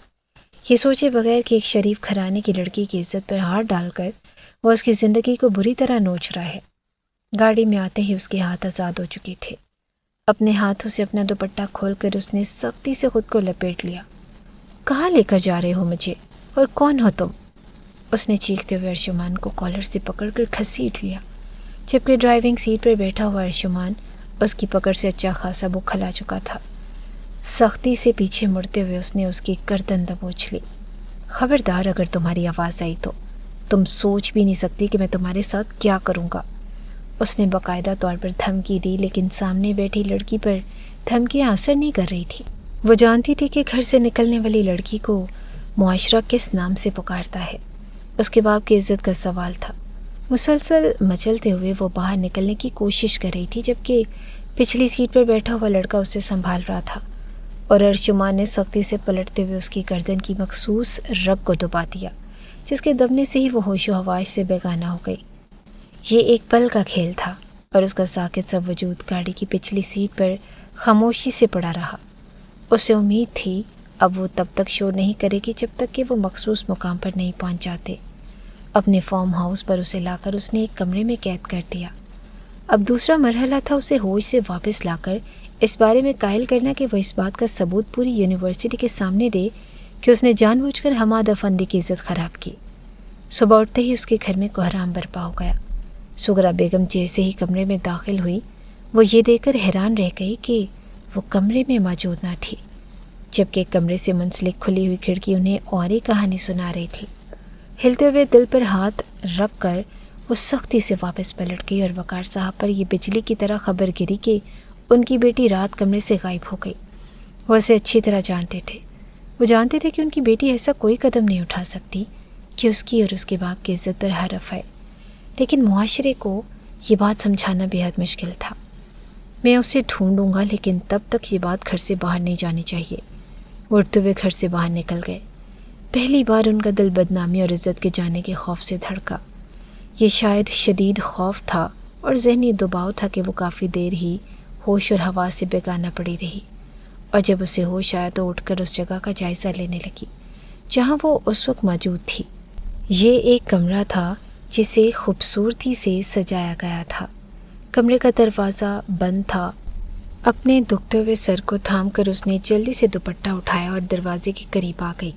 S1: یہ سوچے بغیر کہ ایک شریف گھرانے کی لڑکی کی عزت پر ہاتھ ڈال کر وہ اس کی زندگی کو بری طرح نوچ رہا ہے۔ گاڑی میں آتے ہی اس کے ہاتھ آزاد ہو چکے تھے۔ اپنے ہاتھوں سے اپنا دوپٹہ کھول کر اس نے سختی سے خود کو لپیٹ لیا۔ کہاں لے کر جا رہے ہو مجھے اور کون ہو تم؟ اس نے چیختے ہوئے ارشمان کو کالر سے پکڑ کر گھسیٹ لیا، جبکہ ڈرائیونگ سیٹ پر بیٹھا ہوا ارشمان اس کی پکڑ سے اچھا خاصا بکھلا چکا تھا۔ سختی سے پیچھے مڑتے ہوئے اس نے اس کی گردن دبوچ لی۔ خبردار اگر تمہاری آواز آئی تو تم سوچ بھی نہیں سکتی کہ میں تمہارے ساتھ کیا کروں گا، اس نے باقاعدہ طور پر دھمکی دی، لیکن سامنے بیٹھی لڑکی پر دھمکیاں اثر نہیں کر رہی تھی۔ وہ جانتی تھی کہ گھر سے نکلنے والی لڑکی کو معاشرہ کس نام سے پکارتا ہے، اس کے باپ کی عزت کا سوال تھا۔ مسلسل مچلتے ہوئے وہ باہر نکلنے کی کوشش کر رہی تھی، جبکہ پچھلی سیٹ پر بیٹھا ہوا لڑکا اسے سنبھال رہا تھا اور ارشمان نے سختی سے پلٹتے ہوئے اس کی گردن کی مخصوص رگ کو دبا دیا، جس کے دبنے سے ہی وہ ہوش و حواس سے بیگانہ ہو گئی۔ یہ ایک پل کا کھیل تھا اور اس کا ساکت سا وجود گاڑی کی پچھلی سیٹ پر خاموشی سے پڑا رہا۔ اسے امید تھی اب وہ تب تک شور نہیں کرے گی جب تک کہ وہ مخصوص مقام پر نہیں پہنچ جاتے۔ اپنے فارم ہاؤس پر اسے لا کر اس نے ایک کمرے میں قید کر دیا۔ اب دوسرا مرحلہ تھا اسے ہوش سے واپس لا کر اس بارے میں قائل کرنا کہ وہ اس بات کا ثبوت پوری یونیورسٹی کے سامنے دے کہ اس نے جان بوجھ کر حماد افندی کی عزت خراب کی۔ صبح اٹھتے ہی اس کے گھر میں کوہرام برپا ہو گیا۔ سغرا بیگم جیسے ہی کمرے میں داخل ہوئی، وہ یہ دیکھ کر حیران رہ گئی کہ وہ کمرے میں موجود نہ تھی، جبکہ کمرے سے منسلک کھلی ہوئی کھڑکی انہیں اور ہی کہانی سنا رہی تھی۔ ہلتے ہوئے دل پر ہاتھ رکھ کر وہ سختی سے واپس پلٹ گئی اور وقار صاحب پر یہ بجلی کی طرح خبر گری کہ ان کی بیٹی رات کمرے سے غائب ہو گئی۔ وہ اسے اچھی طرح جانتے تھے۔ وہ جانتے تھے کہ ان کی بیٹی ایسا کوئی قدم نہیں اٹھا سکتی کہ اس کی اور اس کے باپ کی عزت پر حرف ہے، لیکن معاشرے کو یہ بات سمجھانا بے حد مشکل تھا۔ میں اسے ڈھونڈوں گا، لیکن تب تک یہ بات گھر سے باہر نہیں جانی چاہیے۔ وہ اٹھتے ہوئے گھر سے باہر نکل گئے۔ پہلی بار ان کا دل بدنامی اور عزت کے جانے کے خوف سے دھڑکا۔ یہ شاید شدید خوف تھا اور ذہنی دباؤ تھا کہ وہ کافی دیر ہی ہوش اور حواس سے بیگانہ پڑی رہی، اور جب اسے ہوش آیا تو اٹھ کر اس جگہ کا جائزہ لینے لگی جہاں وہ اس وقت موجود تھی۔ یہ ایک کمرہ تھا جسے خوبصورتی سے سجایا گیا تھا۔ کمرے کا دروازہ بند تھا اپنے دکھتے ہوئے سر کو تھام کر اس نے جلدی سے دوپٹہ اٹھایا اور دروازے کے قریب آ گئی۔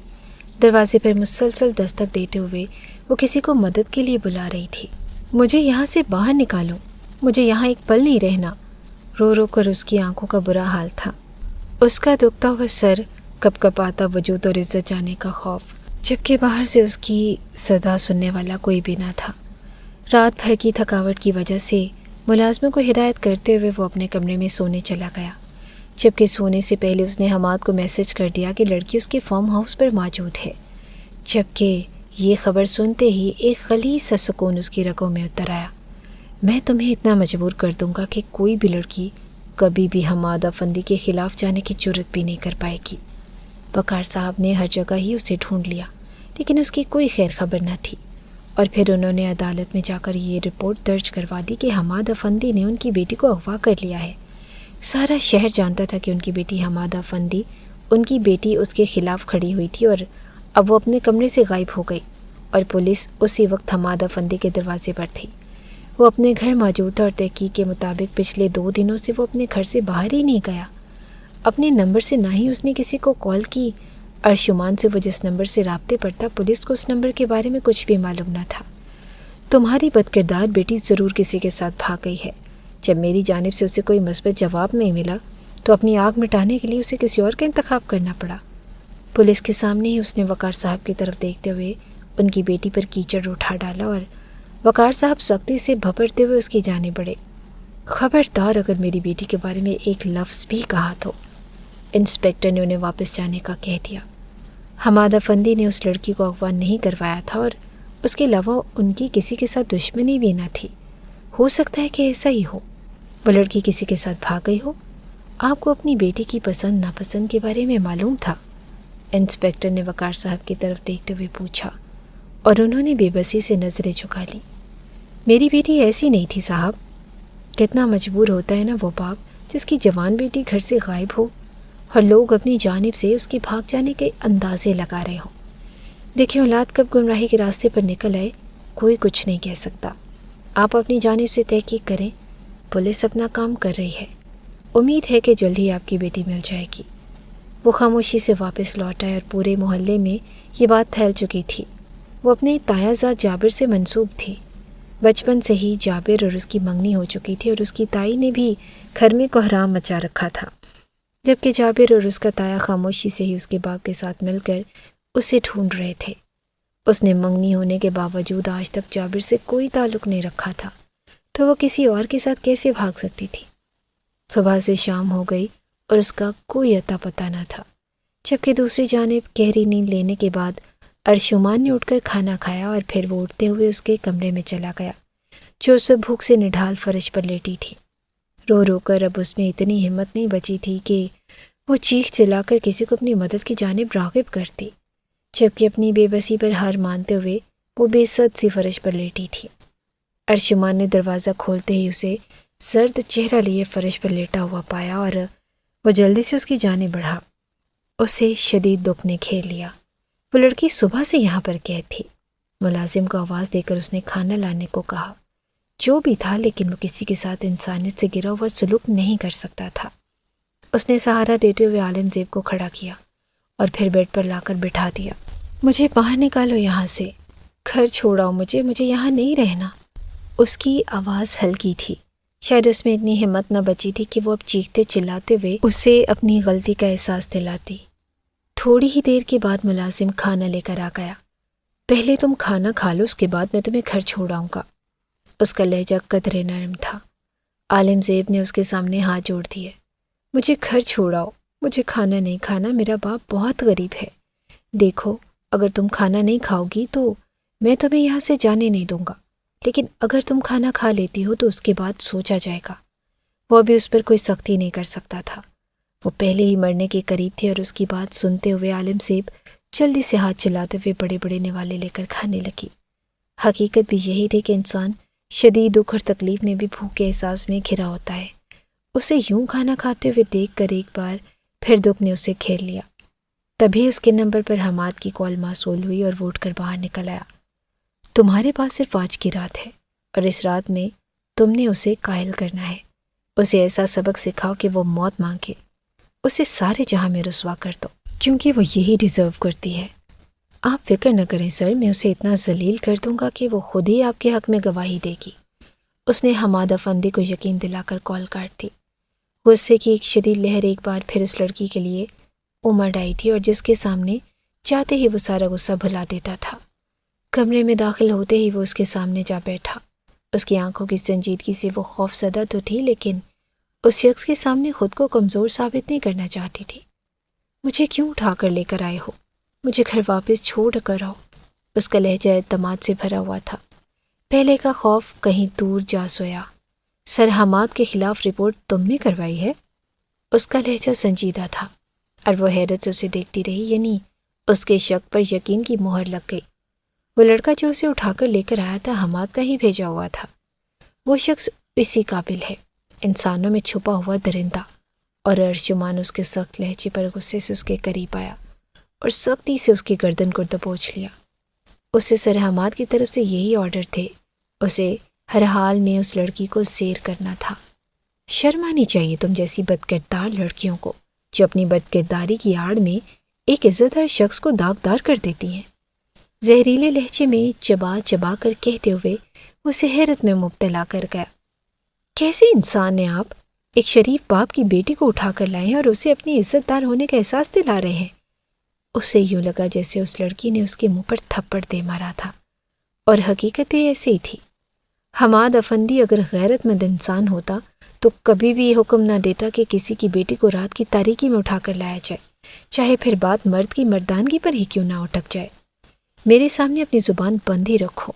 S1: دروازے پر مسلسل دستک دیتے ہوئے وہ کسی کو مدد کے لیے بلا رہی تھی۔ مجھے یہاں سے باہر نکالو، مجھے یہاں ایک پل نہیں رہنا۔ رو رو کر اس کی آنکھوں کا برا حال تھا۔ اس کا دکھتا ہوا سر، کپ کپاتا وجود اور عزت جانے کا خوف، جبکہ باہر سے اس کی صدا سننے والا کوئی بھی نہ تھا۔ رات بھر کی تھکاوٹ کی وجہ سے ملازموں کو ہدایت کرتے ہوئے وہ اپنے کمرے میں سونے چلا گیا، جبکہ سونے سے پہلے اس نے حماد کو میسج کر دیا کہ لڑکی اس کے فارم ہاؤس پر موجود ہے، جبکہ یہ خبر سنتے ہی ایک غلیظ سا سکون اس کی رگوں میں اتر آیا۔ میں تمہیں اتنا مجبور کر دوں گا کہ کوئی بھی لڑکی کبھی بھی حماد افندی کے خلاف جانے کی جرت بھی نہیں کر پائے گی۔ وقار صاحب نے ہر جگہ ہی اسے ڈھونڈ لیا، لیکن اس کی کوئی خیر خبر نہ تھی، اور پھر انہوں نے عدالت میں جا کر یہ رپورٹ درج کروا دی کہ حماد افندی نے ان کی بیٹی کو اغوا کر لیا ہے۔ سارا شہر جانتا تھا کہ ان کی بیٹی حماد افندی، ان کی بیٹی اس کے خلاف کھڑی ہوئی تھی، اور اب وہ اپنے کمرے سے غائب ہو گئی، اور پولیس اسی وقت حماد افندی کے دروازے پر تھی۔ وہ اپنے گھر موجود تھا اور تحقیق کے مطابق پچھلے 2 دنوں سے وہ اپنے گھر سے باہر ہی نہیں گیا۔ اپنے نمبر سے نہ ہی اس نے کسی کو کال کی۔ ارشمان سے وہ جس نمبر سے رابطے پر تھا، پولیس کو اس نمبر کے بارے میں کچھ بھی معلوم نہ تھا۔ تمہاری بدکردار بیٹی ضرور کسی کے ساتھ بھاگ گئی ہے۔ جب میری جانب سے اسے کوئی مثبت جواب نہیں ملا تو اپنی آگ مٹانے کے لیے اسے کسی اور کا انتخاب کرنا پڑا۔ پولیس کے سامنے ہی اس نے وقار صاحب کی طرف دیکھتے ہوئے ان کی بیٹی پر کیچڑ اٹھا ڈالا، اور وقار صاحب سختی سے بھپڑتے ہوئے اس کی جانب بڑھے۔ خبردار اگر میری بیٹی کے بارے میں ایک لفظ بھی کہا تو۔ انسپکٹر نے انہیں واپس جانے کا کہہ دیا۔ حماد افندی نے اس لڑکی کو اغوا نہیں کروایا تھا، اور اس کے علاوہ ان کی کسی کے ساتھ دشمنی بھی نہ تھی۔ ہو سکتا ہے کہ ایسا ہی ہو، وہ لڑکی کسی کے ساتھ بھاگ گئی ہو۔ آپ کو اپنی بیٹی کی پسند ناپسند کے بارے میں معلوم تھا؟ انسپکٹر نے وقار صاحب کی طرف دیکھتے ہوئے پوچھا، اور انہوں نے بے بسی سے نظریں جھکا لی۔ میری بیٹی ایسی نہیں تھی صاحب۔ کتنا مجبور ہوتا ہے نا وہ باپ جس کی جوان بیٹی گھر سے غائب ہو اور لوگ اپنی جانب سے اس کی بھاگ جانے کے اندازے لگا رہے ہوں۔ دیکھیں، اولاد کب گمراہی کے راستے پر نکل آئے کوئی کچھ نہیں کہہ سکتا۔ آپ اپنی جانب سے تحقیق کریں، پولیس اپنا کام کر رہی ہے۔ امید ہے کہ جلد ہی آپ کی بیٹی مل جائے گی۔ وہ خاموشی سے واپس لوٹ آئے اور پورے محلے میں یہ بات پھیل چکی تھی۔ وہ اپنے تایا زاد جابر سے منسوب تھی۔ بچپن سے ہی جابر اور اس کی منگنی ہو چکی تھی، اور اس کی تائی نے بھی گھر میں کوحرام مچا رکھا تھا، جبکہ جابر اور اس کا تایا خاموشی سے ہی اس کے باپ کے ساتھ مل کر اسے ڈھونڈ رہے تھے۔ اس نے منگنی ہونے کے باوجود آج تک جابر سے کوئی تعلق نہیں رکھا تھا، تو وہ کسی اور کے ساتھ کیسے بھاگ سکتی تھی؟ صبح سے شام ہو گئی اور اس کا کوئی اتا پتہ نہ تھا، جبکہ دوسری جانب گہری نیند لینے کے بعد ارشمان نے اٹھ کر کھانا کھایا، اور پھر وہ اٹھتے ہوئے اس کے کمرے میں چلا گیا جو اس وقت بھوک سے نڈھال فرش پر لیٹی تھی۔ رو رو کر اب اس میں اتنی ہمت نہیں بچی تھی کہ وہ چیخ چلا کر کسی کو اپنی مدد کی جانب راغب کرتی، جبکہ اپنی بے بسی پر ہار مانتے ہوئے وہ بے سد سی فرش پر لیٹی تھی۔ ارشمان نے دروازہ کھولتے ہی اسے زرد چہرہ لیے فرش پر لیٹا ہوا پایا، اور وہ جلدی سے اس کی جانب بڑھا۔ اسے شدید دکھ نے گھیر لیا۔ وہ لڑکی صبح سے یہاں پر قید تھی۔ ملازم کو آواز دے کر اس نے کھانا لانے کو کہا۔ جو بھی تھا، لیکن وہ کسی کے ساتھ انسانیت سے گرا ہوا سلوک نہیں کر سکتا تھا۔ اس نے سہارا دیتے ہوئے عالم زیب کو کھڑا کیا اور پھر بیڈ پر لا کر بٹھا دیا۔ مجھے باہر نکالو یہاں سے، گھر چھوڑاؤ مجھے یہاں نہیں رہنا۔ اس کی آواز ہلکی تھی، شاید اس میں اتنی ہمت نہ بچی تھی کہ وہ اب چیختے چلاتے ہوئے اسے اپنی غلطی کا احساس دلاتی۔ تھوڑی ہی دیر کے بعد ملازم کھانا لے کر آ گیا۔ پہلے تم کھانا کھا لو، اس کے بعد میں تمہیں گھر چھوڑاؤں گا۔ اس کا لہجہ قدرے نرم تھا۔ عالم زیب نے اس کے سامنے ہاتھ جوڑ دیے۔ مجھے گھر چھوڑاؤ، مجھے کھانا نہیں کھانا، میرا باپ بہت غریب ہے۔ دیکھو، اگر تم کھانا نہیں کھاؤ گی تو میں تمہیں یہاں سے جانے نہیں دوں گا، لیکن اگر تم کھانا کھا لیتی ہو تو اس کے بعد سوچا جائے گا۔ وہ ابھی اس پر کوئی سختی نہیں کر سکتا تھا۔ وہ پہلے ہی مرنے کے قریب تھی، اور اس کی بات سنتے ہوئے عالم زیب جلدی سے ہاتھ چلاتے ہوئے بڑے بڑے نوالے لے کر کھانے لگی۔ حقیقت بھی یہی تھی کہ انسان شدید دکھ اور تکلیف میں بھی بھوک کے احساس میں گھرا ہوتا ہے۔ اسے یوں کھانا کھاتے ہوئے دیکھ کر ایک بار پھر دکھ نے اسے گھیر لیا۔ تبھی اس کے نمبر پر حماد کی کال موصول ہوئی اور وہ اٹھ کر باہر نکل آیا۔ تمہارے پاس صرف آج کی رات ہے، اور اس رات میں تم نے اسے قائل کرنا ہے۔ اسے ایسا سبق سکھاؤ کہ وہ موت مانگے، اسے سارے جہاں میں رسوا کر دو، کیونکہ وہ یہی ڈیزرو کرتی ہے۔ آپ فکر نہ کریں سر، میں اسے اتنا ذلیل کر دوں گا کہ وہ خود ہی آپ کے حق میں گواہی دے گی۔ اس نے حماد افندی کو یقین دلا کر کال کاٹ دی۔ غصے کی ایک شدید لہر ایک بار پھر اس لڑکی کے لیے امڑ آئی تھی، اور جس کے سامنے چاہتے ہی وہ سارا غصہ بھلا دیتا تھا۔ کمرے میں داخل ہوتے ہی وہ اس کے سامنے جا بیٹھا۔ اس کی آنکھوں کی سنجیدگی سے وہ خوف زدہ تو تھی، لیکن اس شخص کے سامنے خود کو کمزور ثابت نہیں کرنا چاہتی تھی۔ مجھے کیوں اٹھا کر لے کر آئے ہو؟ مجھے گھر واپس چھوڑ کر آؤ۔ اس کا لہجہ اعتماد سے بھرا ہوا تھا۔ پہلے کا خوف کہیں دور جا سویا۔ سر حماد کے خلاف رپورٹ تم نے کروائی ہے؟ اس کا لہجہ سنجیدہ تھا، اور وہ حیرت سے اسے دیکھتی رہی، یعنی اس کے شک پر یقین کی مہر لگ گئی۔ وہ لڑکا جو اسے اٹھا کر لے کر آیا تھا حماد کا ہی بھیجا ہوا تھا۔ وہ شخص اسی قابل ہے، انسانوں میں چھپا ہوا درندہ۔ اور ارجمان اس کے سخت لہجے پر غصے سے اس کے قریب آیا اور سختی سے اس کی گردن کو دبوچ لیا۔ اسے سر حماد کی طرف سے یہی آرڈر تھے، اسے ہر حال میں اس لڑکی کو زیر کرنا تھا۔ شرم آنی چاہیے تم جیسی بدکردار لڑکیوں کو، جو اپنی بدکرداری کی آڑ میں ایک عزت دار شخص کو داغدار کر دیتی ہیں۔ زہریلے لہجے میں چبا چبا کر کہتے ہوئے وہ اسے حیرت میں مبتلا کر گیا۔ کیسے انسان ہیں آپ؟ ایک شریف باپ کی بیٹی کو اٹھا کر لائے ہیں اور اسے اپنی عزت دار ہونے کا احساس دلا رہے ہیں۔ اسے یوں لگا جیسے اس لڑکی نے اس کے منہ پر تھپڑ دے مارا تھا، اور حقیقت بھی ایسے ہی تھی۔ حماد افندی اگر غیرت مند انسان ہوتا تو کبھی بھی یہ حکم نہ دیتا کہ کسی کی بیٹی کو رات کی تاریکی میں اٹھا کر لایا جائے، چاہے پھر بات مرد کی مردانگی پر ہی کیوں نہ اٹک جائے۔ میرے سامنے اپنی زبان بند ہی رکھو،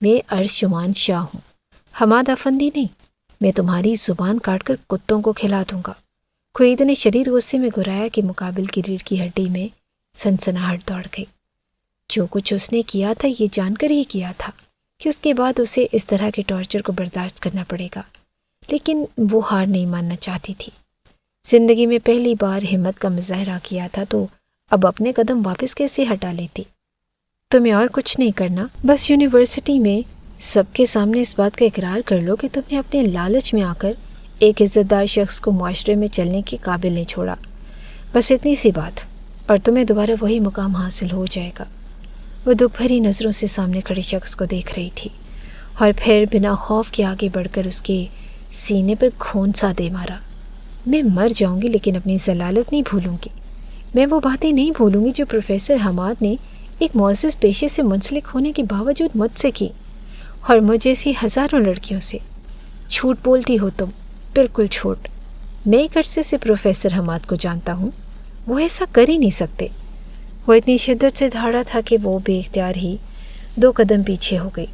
S1: میں ارشمان شاہ ہوں، حماد افندی نہیں۔ میں تمہاری زبان کاٹ کر کتوں کو کھلا دوں گا۔ خورید نے شدید غصے میں گھرایا کہ مقابل کی ریڑھ کی ہڈی میں سنسناہٹ دوڑ گئی۔ جو کچھ اس نے کیا تھا یہ جان کر ہی کیا تھا کہ اس کے بعد اسے اس طرح کے ٹارچر کو برداشت کرنا پڑے گا، لیکن وہ ہار نہیں ماننا چاہتی تھی۔ زندگی میں پہلی بار ہمت کا مظاہرہ کیا تھا، تو اب اپنے قدم واپس کیسے ہٹا لیتی؟ تمہیں اور کچھ نہیں کرنا، بس یونیورسٹی میں سب کے سامنے اس بات کا اقرار کر لو کہ تم نے اپنے لالچ میں آ کر ایک عزت دار شخص کو معاشرے میں چلنے کے قابل نہیں چھوڑا۔ بس اتنی سی بات، اور تمہیں دوبارہ وہی مقام حاصل ہو جائے گا۔ وہ دکھ بھری نظروں سے سامنے کھڑے شخص کو دیکھ رہی تھی، اور پھر بنا خوف کے آگے بڑھ کر اس کے سینے پر خون سا دے مارا۔ میں مر جاؤں گی لیکن اپنی ضلالت نہیں بھولوں گی۔ میں وہ باتیں نہیں بھولوں گی جو پروفیسر حماد نے ایک معزز پیشے سے منسلک ہونے کے باوجود مجھ سے کی، اور مجھ جیسی ہزاروں لڑکیوں سے۔ جھوٹ بولتی ہو تم، بالکل جھوٹ۔ میں ایک عرصے سے پروفیسر حماد کو جانتا ہوں، وہ ایسا کر ہی نہیں سکتے۔ وہ اتنی شدت سے دھاڑا تھا کہ وہ بے اختیار ہی 2 قدم پیچھے ہو گئی۔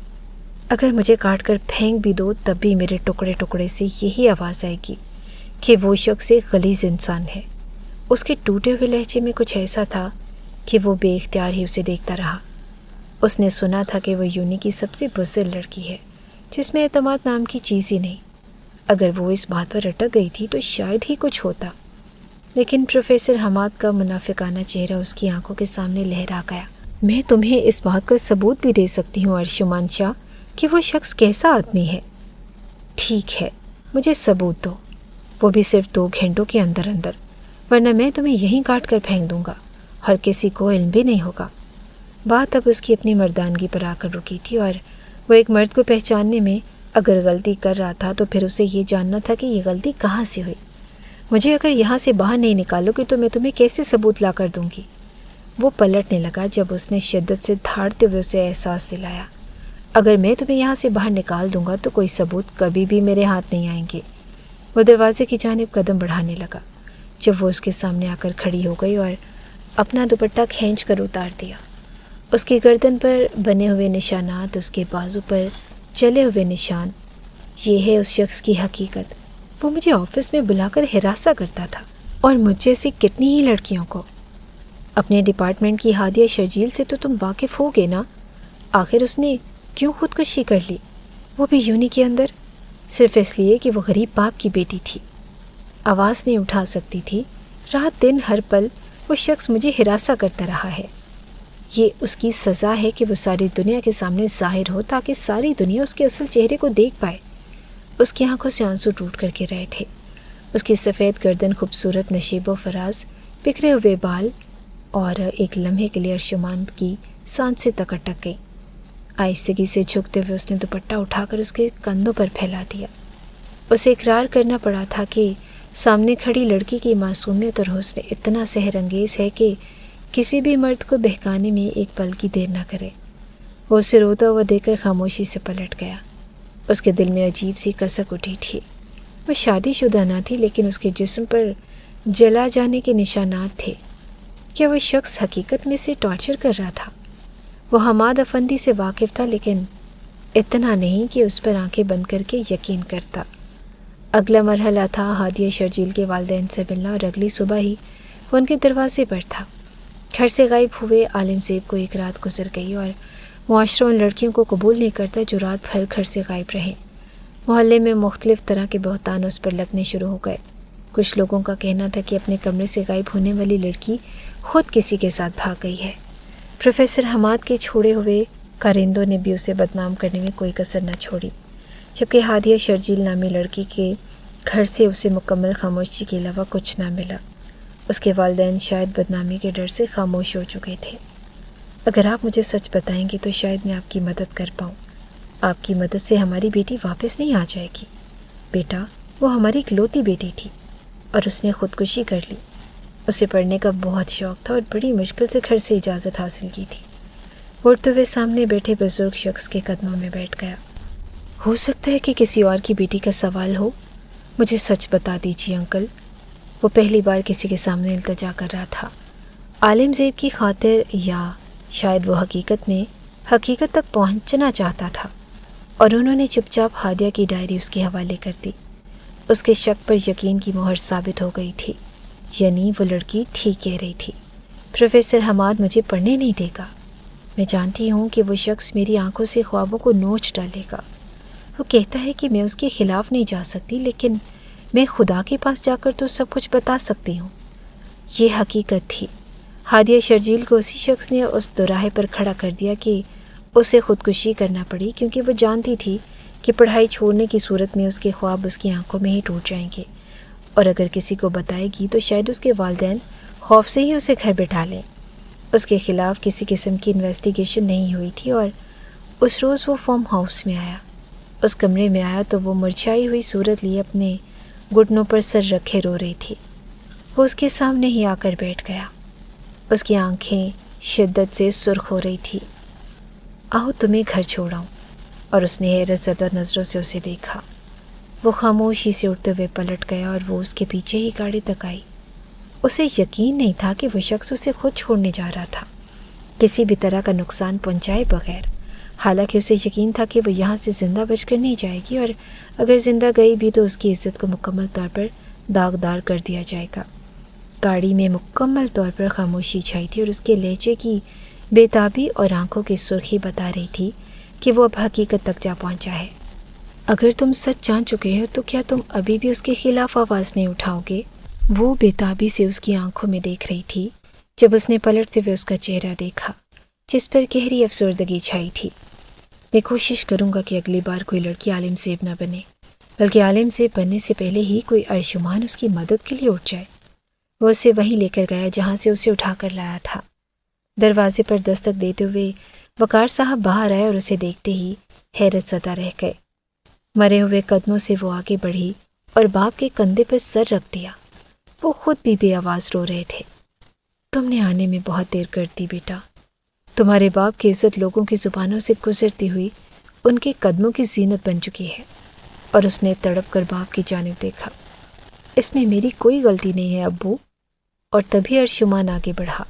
S1: اگر مجھے کاٹ کر پھینک بھی دو تب بھی میرے ٹکڑے ٹکڑے سے یہی آواز آئے گی کہ وہ شخص ایک غلیظ انسان ہے۔ اس کے ٹوٹے ہوئے لہجے میں کچھ ایسا تھا کہ وہ بے اختیار ہی اسے دیکھتا رہا۔ اس نے سنا تھا کہ وہ یونی کی سب سے بزدل لڑکی ہے، جس میں اعتماد نام کی چیز ہی نہیں۔ اگر وہ اس بات پر اٹک گئی تھی تو شاید ہی کچھ ہوتا، لیکن پروفیسر حماد کا منافقانہ چہرہ اس کی آنکھوں کے سامنے لہرا گیا۔ میں تمہیں اس بات کا ثبوت بھی دے سکتی ہوں ارشمان شاہ کہ وہ شخص کیسا آدمی ہے۔ ٹھیک ہے، مجھے ثبوت دو، وہ بھی صرف 2 گھنٹوں کے اندر اندر، ورنہ میں تمہیں یہیں کاٹ کر پھینک دوں گا اور کسی کو علم بھی نہیں ہوگا۔ بات اب اس کی اپنی مردانگی پر آ کر رکی تھی، اور وہ ایک مرد کو پہچاننے میں اگر غلطی کر رہا تھا تو پھر اسے یہ جاننا تھا کہ یہ غلطی کہاں سے ہوئی۔ مجھے اگر یہاں سے باہر نہیں نکالو گے تو میں تمہیں کیسے ثبوت لا کر دوں گی؟ وہ پلٹنے لگا جب اس نے شدت سے دھاڑتے ہوئے اسے احساس دلایا، اگر میں تمہیں یہاں سے باہر نکال دوں گا تو کوئی ثبوت کبھی بھی میرے ہاتھ نہیں آئیں گے۔ وہ دروازے کی جانب قدم بڑھانے لگا جب وہ اس کے سامنے آ کر کھڑی ہو گئی اور اپنا دوپٹہ کھینچ کر اتار دیا۔ اس کی گردن پر بنے ہوئے نشانات، اس کے بازو پر چلے ہوئے نشان، یہ ہے اس شخص کی حقیقت۔ وہ مجھے آفس میں بلا کر ہراساں کرتا تھا، اور مجھ جیسی کتنی ہی لڑکیوں کو۔ اپنے ڈپارٹمنٹ کی ہادیہ شرجیل سے تو تم واقف ہوگے نا؟ آخر اس نے کیوں خودکشی کر لی، وہ بھی یونی کے اندر، صرف اس لیے کہ وہ غریب باپ کی بیٹی تھی۔ آواز نہیں اٹھا سکتی تھی، رات دن ہر پل وہ شخص مجھے ہراساں کرتا رہا ہے۔ یہ اس کی سزا ہے کہ وہ ساری دنیا کے سامنے ظاہر ہو تاکہ ساری دنیا اس کے اصل چہرے کو دیکھ پائے۔ اس کی آنکھوں سے آنسو ٹوٹ کر گر رہے تھے۔ اس کی سفید گردن، خوبصورت نشیب و فراز، بکھرے ہوئے بال، اور ایک لمحے کے لیے ارشمان کی سانس سے تک اٹک گئی۔ آہستگی سے جھکتے ہوئے اس نے دوپٹہ اٹھا کر اس کے کندھوں پر پھیلا دیا۔ اسے اقرار کرنا پڑا تھا کہ سامنے کھڑی لڑکی کی معصومیت اور حسن اتنا سحر انگیز ہے کہ کسی بھی مرد کو بہکانے میں ایک پل کی دیر نہ کرے۔ وہ اسے روتا ہوا دیکھ کر خاموشی سے پلٹ گیا۔ اس کے دل میں عجیب سی کسک اٹھی تھی۔ وہ شادی شدہ نہ تھی، لیکن اس کے جسم پر جلا جانے کے نشانات تھے۔ کیا وہ شخص حقیقت میں سے ٹارچر کر رہا تھا؟ وہ حماد افندی سے واقف تھا، لیکن اتنا نہیں کہ اس پر آنکھیں بند کر کے یقین کرتا۔ اگلا مرحلہ تھا ہادیہ شرجیل کے والدین سے ملنا، اور اگلی صبح ہی وہ ان کے دروازے پر تھا۔ گھر سے غائب ہوئے عالم زیب کو ایک رات گزر گئی، اور معاشرہ ان لڑکیوں کو قبول نہیں کرتا جو رات بھر گھر سے غائب رہیں۔ محلے میں مختلف طرح کے بہتان اس پر لگنے شروع ہو گئے۔ کچھ لوگوں کا کہنا تھا کہ اپنے کمرے سے غائب ہونے والی لڑکی خود کسی کے ساتھ بھاگ گئی ہے۔ پروفیسر حماد کے چھوڑے ہوئے کارندوں نے بھی اسے بدنام کرنے میں کوئی کسر نہ چھوڑی، جبکہ ہادیہ شرجیل نامی لڑکی کے گھر سے اسے مکمل خاموشی کے علاوہ کچھ نہ ملا۔ اس کے والدین شاید بدنامی کے ڈر سے خاموش ہو چکے تھے۔ اگر آپ مجھے سچ بتائیں گے تو شاید میں آپ کی مدد کر پاؤں۔ آپ کی مدد سے ہماری بیٹی واپس نہیں آ جائے گی۔ بیٹا، وہ ہماری اکلوتی بیٹی تھی اور اس نے خودکشی کر لی۔ اسے پڑھنے کا بہت شوق تھا اور بڑی مشکل سے گھر سے اجازت حاصل کی تھی۔ اٹھتے ہوئے سامنے بیٹھے بزرگ شخص کے قدموں میں بیٹھ گیا۔ ہو سکتا ہے کہ کسی اور کی بیٹی کا سوال ہو، مجھے سچ بتا دیجیے انکل۔ وہ پہلی بار کسی کے سامنے التجا کر رہا تھا، عالم زیب کی خاطر، یا شاید وہ حقیقت تک پہنچنا چاہتا تھا، اور انہوں نے چپ چاپ ہادیہ کی ڈائری اس کے حوالے کر دی۔ اس کے شک پر یقین کی مہر ثابت ہو گئی تھی، یعنی وہ لڑکی ٹھیک کہہ رہی تھی۔ پروفیسر حماد مجھے پڑھنے نہیں دے گا۔ میں جانتی ہوں کہ وہ شخص میری آنکھوں سے خوابوں کو نوچ ڈالے گا۔ وہ کہتا ہے کہ میں اس کے خلاف نہیں جا سکتی، لیکن میں خدا کے پاس جا کر تو سب کچھ بتا سکتی ہوں۔ یہ حقیقت تھی۔ ہادیہ شرجیل کو اسی شخص نے اس دوراہے پر کھڑا کر دیا کہ اسے خودکشی کرنا پڑی، کیونکہ وہ جانتی تھی کہ پڑھائی چھوڑنے کی صورت میں اس کے خواب اس کی آنکھوں میں ہی ٹوٹ جائیں گے، اور اگر کسی کو بتائے گی تو شاید اس کے والدین خوف سے ہی اسے گھر بٹھا لیں۔ اس کے خلاف کسی قسم کی انویسٹیگیشن نہیں ہوئی تھی، اور اس روز وہ فارم ہاؤس میں آیا۔ اس کمرے میں آیا تو وہ مرجھائی ہوئی صورت لیے اپنے گھٹنوں پر سر رکھے رو رہی تھی۔ وہ اس کے سامنے ہی آ کر بیٹھ گیا۔ اس کی آنکھیں شدت سے سرخ ہو رہی تھی۔ آؤ تمہیں گھر چھوڑاؤں، اور اس نے حیرت زدہ نظروں سے اسے دیکھا۔ وہ خاموشی سے اٹھتے ہوئے پلٹ گیا اور وہ اس کے پیچھے ہی گاڑی تک آئی۔ اسے یقین نہیں تھا کہ وہ شخص اسے خود چھوڑنے جا رہا تھا، کسی بھی طرح کا نقصان پہنچائے بغیر۔ حالانکہ اسے یقین تھا کہ وہ یہاں سے زندہ بچ کر نہیں جائے گی، اور اگر زندہ گئی بھی تو اس کی عزت کو مکمل طور پر داغدار کر دیا جائے گا۔ گاڑی میں مکمل طور پر خاموشی چھائی تھی، اور اس کے لہجے کی بے تابی اور آنکھوں کی سرخی بتا رہی تھی کہ وہ اب حقیقت تک جا پہنچا ہے۔ اگر تم سچ جان چکے ہو تو کیا تم ابھی بھی اس کے خلاف آواز نہیں اٹھاؤ گے؟ وہ بے تابی سے اس کی آنکھوں میں دیکھ رہی تھی جب اس نے پلٹتے ہوئے اس کا چہرہ دیکھا، جس پر گہری افسردگی چھائی تھی۔ میں کوشش کروں گا کہ اگلی بار کوئی لڑکی عالم زیب نہ بنے، بلکہ عالم زیب بننے سے پہلے ہی کوئی ارجمان اس کی مدد کے لیے اٹھ جائے۔ وہ اسے وہیں لے کر گیا جہاں سے اسے اٹھا کر لایا تھا۔ دروازے پر دستک دیتے ہوئے وقار صاحب باہر آئے اور اسے دیکھتے ہی حیرت زدہ رہ گئے۔ مرے ہوئے قدموں سے وہ آگے بڑھی اور باپ کے کندھے پر سر رکھ دیا۔ وہ خود بھی بے آواز رو رہے تھے۔ تم نے آنے میں بہت دیر کر دی بیٹا۔ تمہارے باپ کی عزت لوگوں کی زبانوں سے گزرتی ہوئی ان کے قدموں کی زینت بن چکی ہے۔ اور اس نے تڑپ کر باپ کی جانب دیکھا۔ اس میں میری کوئی غلطی نہیں ہے ابو۔ اور تبھی ارشمان آگے بڑھا۔